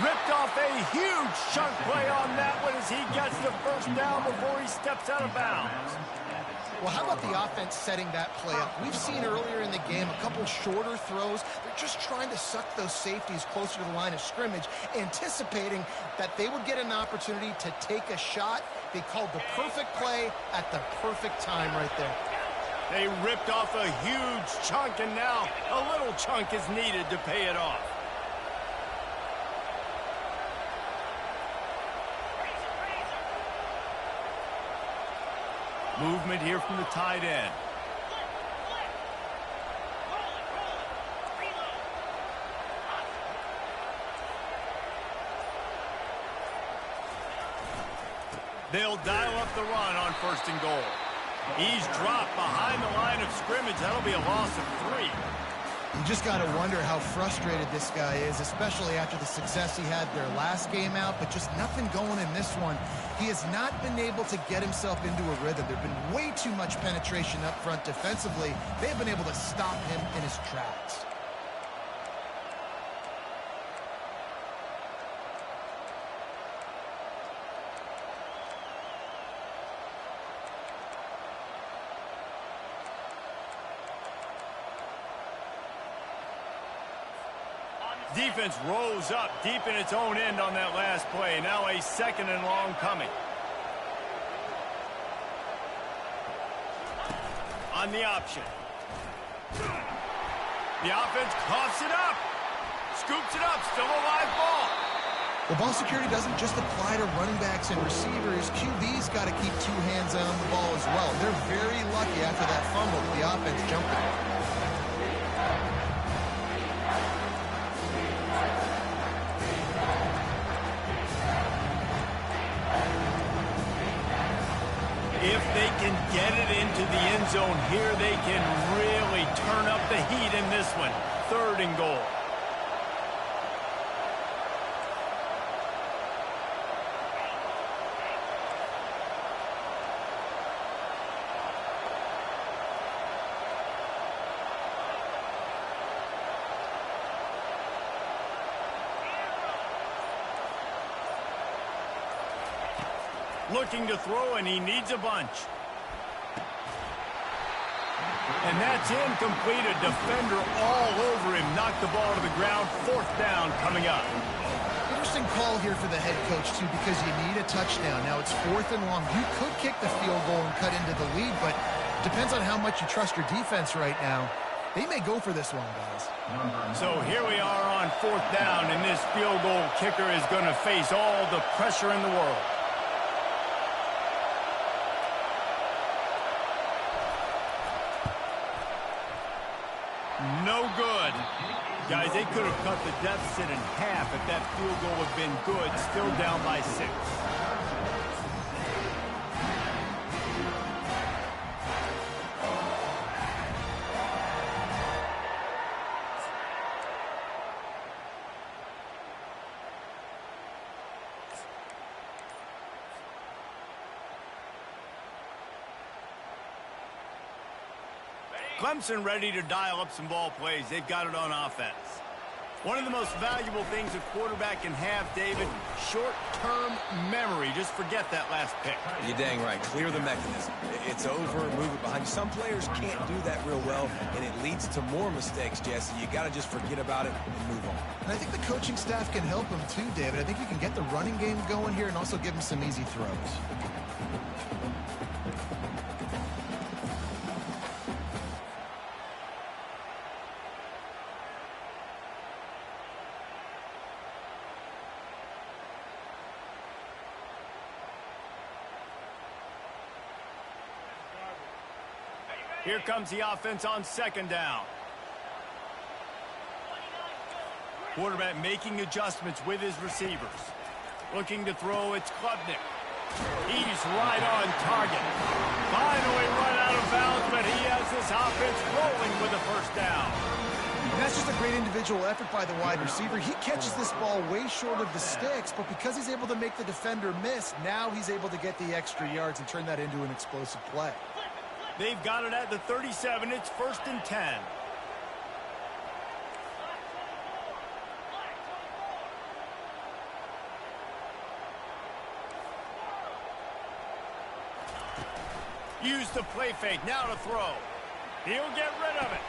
Ripped off a huge chunk play on that one as he gets the first down before he steps out of bounds. Well, how about the offense setting that play up? We've seen earlier in the game a couple shorter throws. They're just trying to suck those safeties closer to the line of scrimmage, anticipating that they would get an opportunity to take a shot. They called the perfect play at the perfect time right there. They ripped off a huge chunk, and now a little chunk is needed to pay it off. Movement here from the tight end. They'll dial up the run on 1st and goal. He's dropped behind the line of scrimmage. That'll be a loss of 3. You just got to wonder how frustrated this guy is, especially after the success he had their last game out, but just nothing going in this one. He has not been able to get himself into a rhythm. There's been way too much penetration up front defensively. They've been able to stop him in his tracks. Defense rose up deep in its own end on that last play. Now a 2nd and long coming. On the option. The offense coughs it up. Scoops it up. Still a live ball. Well, ball security doesn't just apply to running backs and receivers. QB's got to keep 2 hands on the ball as well. They're very lucky after that fumble with the offense jumping. If they can get it into the end zone here, they can really turn up the heat in this one. 3rd and goal. Looking to throw, and he needs a bunch. And that's incomplete. A defender all over him. Knocked the ball to the ground. 4th down coming up. Interesting call here for the head coach, too, because you need a touchdown. Now it's 4th and long. You could kick the field goal and cut into the lead, but depends on how much you trust your defense right now. They may go for this one, guys. So here we are on 4th down, and this field goal kicker is going to face all the pressure in the world. No good. Guys, they could have cut the deficit in half if that field goal had been good. Still down by 6. Clemson ready to dial up some ball plays. They've got it on offense. One of the most valuable things a quarterback can have, David, short-term memory. Just forget that last pick. You're dang right. Clear the mechanism. It's over, move it behind you. Some players can't do that real well, and it leads to more mistakes, Jesse. You got to just forget about it and move on. And I think the coaching staff can help him too, David. I think you can get the running game going here and also give him some easy throws. Here comes the offense on 2nd down. Quarterback making adjustments with his receivers. Looking to throw, it's Klubnik. He's right on target. Finally run out of bounds, but he has this offense rolling with a 1st down. And that's just a great individual effort by the wide receiver. He catches this ball way short of the sticks, but because he's able to make the defender miss, now he's able to get the extra yards and turn that into an explosive play. They've got it at the 37. It's 1st and 10. Use the play fake. Now to throw. He'll get rid of it.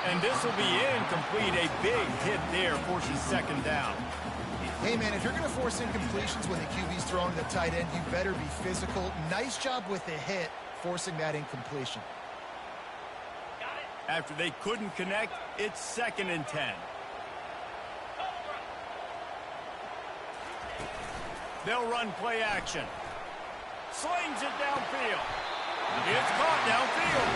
And this will be incomplete. A big hit there forces 2nd down. Hey, man, if you're going to force incompletions when the QB's throwing the tight end, you better be physical. Nice job with the hit, forcing that incompletion. After they couldn't connect, it's 2nd and 10. They'll run play action. Slings it downfield. It's caught downfield.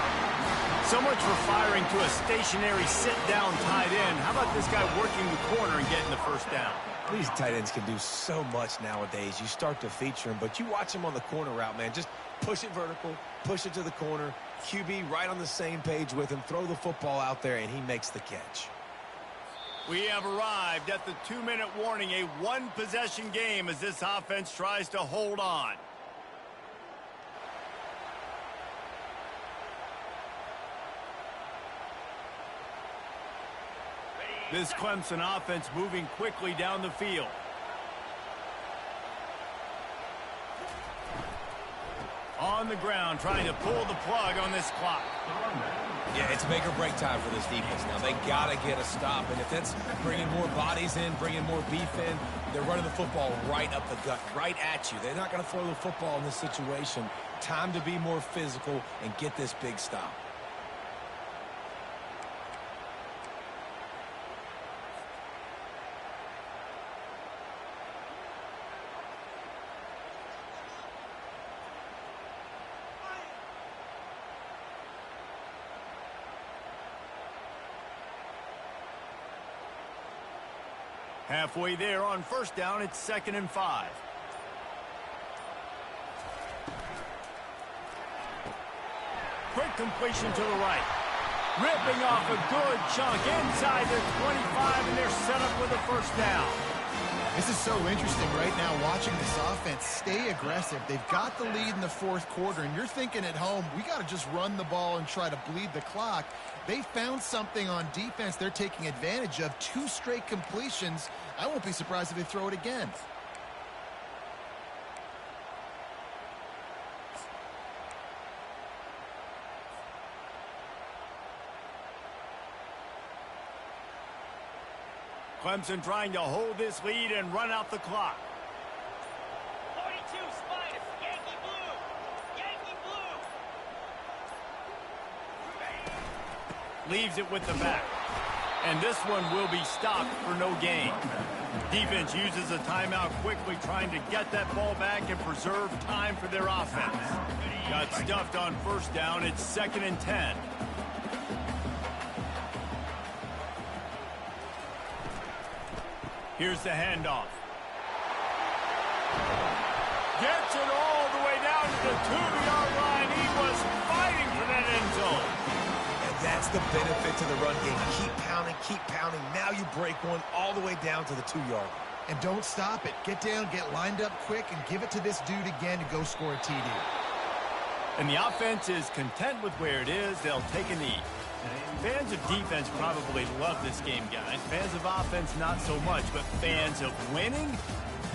So much for firing to a stationary sit-down tight end. How about this guy working the corner and getting the 1st down? These tight ends can do so much nowadays. You start to feature them, but you watch them on the corner route, man. Just push it vertical, push it to the corner. QB right on the same page with him. Throw the football out there, and he makes the catch. We have arrived at the 2-minute warning, a one-possession game as this offense tries to hold on. This Clemson offense moving quickly down the field. On the ground, trying to pull the plug on this clock. Yeah, it's make or break time for this defense. Now, they got to get a stop, and if that's bringing more bodies in, bringing more beef in, they're running the football right up the gut, right at you. They're not going to throw the football in this situation. Time to be more physical and get this big stop. Halfway there on first down, it's 2nd and 5. Quick completion to the right. Ripping off a good chunk inside their 25, and they're set up with a first down. This is so interesting right now watching this offense stay aggressive. They've got the lead in the fourth quarter, and you're thinking at home, we got to just run the ball and try to bleed the clock. They found something on defense they're taking advantage of. 2 straight completions. I won't be surprised if they throw it again. Clemson trying to hold this lead and run out the clock. 42 Spiders, Yankee Blue, Yankee Blue. Leaves it with the back. And this one will be stopped for no gain. Defense uses a timeout quickly, trying to get that ball back and preserve time for their offense. Got stuffed on first down. It's 2nd and 10. Here's the handoff. Gets it all the way down to the 2-yard line. He was fighting for that end zone. And that's the benefit to the run game. Keep pounding, keep pounding. Now you break one all the way down to the 2-yard line. And don't stop it. Get down, get lined up quick, and give it to this dude again to go score a TD. And the offense is content with where it is. They'll take a knee. Fans of defense probably love this game, guys. Fans of offense, not so much. But fans of winning?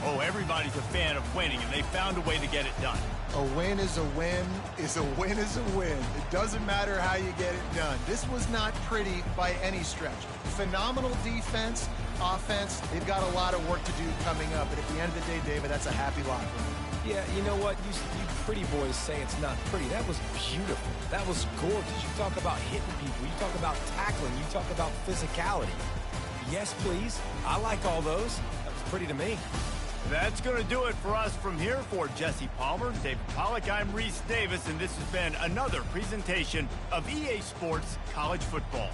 Oh, everybody's a fan of winning, and they found a way to get it done. A win is a win is a win is a win. It doesn't matter how you get it done. This was not pretty by any stretch. Phenomenal defense, offense. They've got a lot of work to do coming up. But at the end of the day, David, that's a happy locker room. Yeah, you know what? You pretty boys say it's not pretty. That was beautiful. That was gorgeous. You talk about hitting people. You talk about tackling. You talk about physicality. Yes, please. I like all those. That was pretty to me. That's going to do it for us from here. For Jesse Palmer, David Pollack, I'm Reese Davis, and this has been another presentation of EA Sports College Football.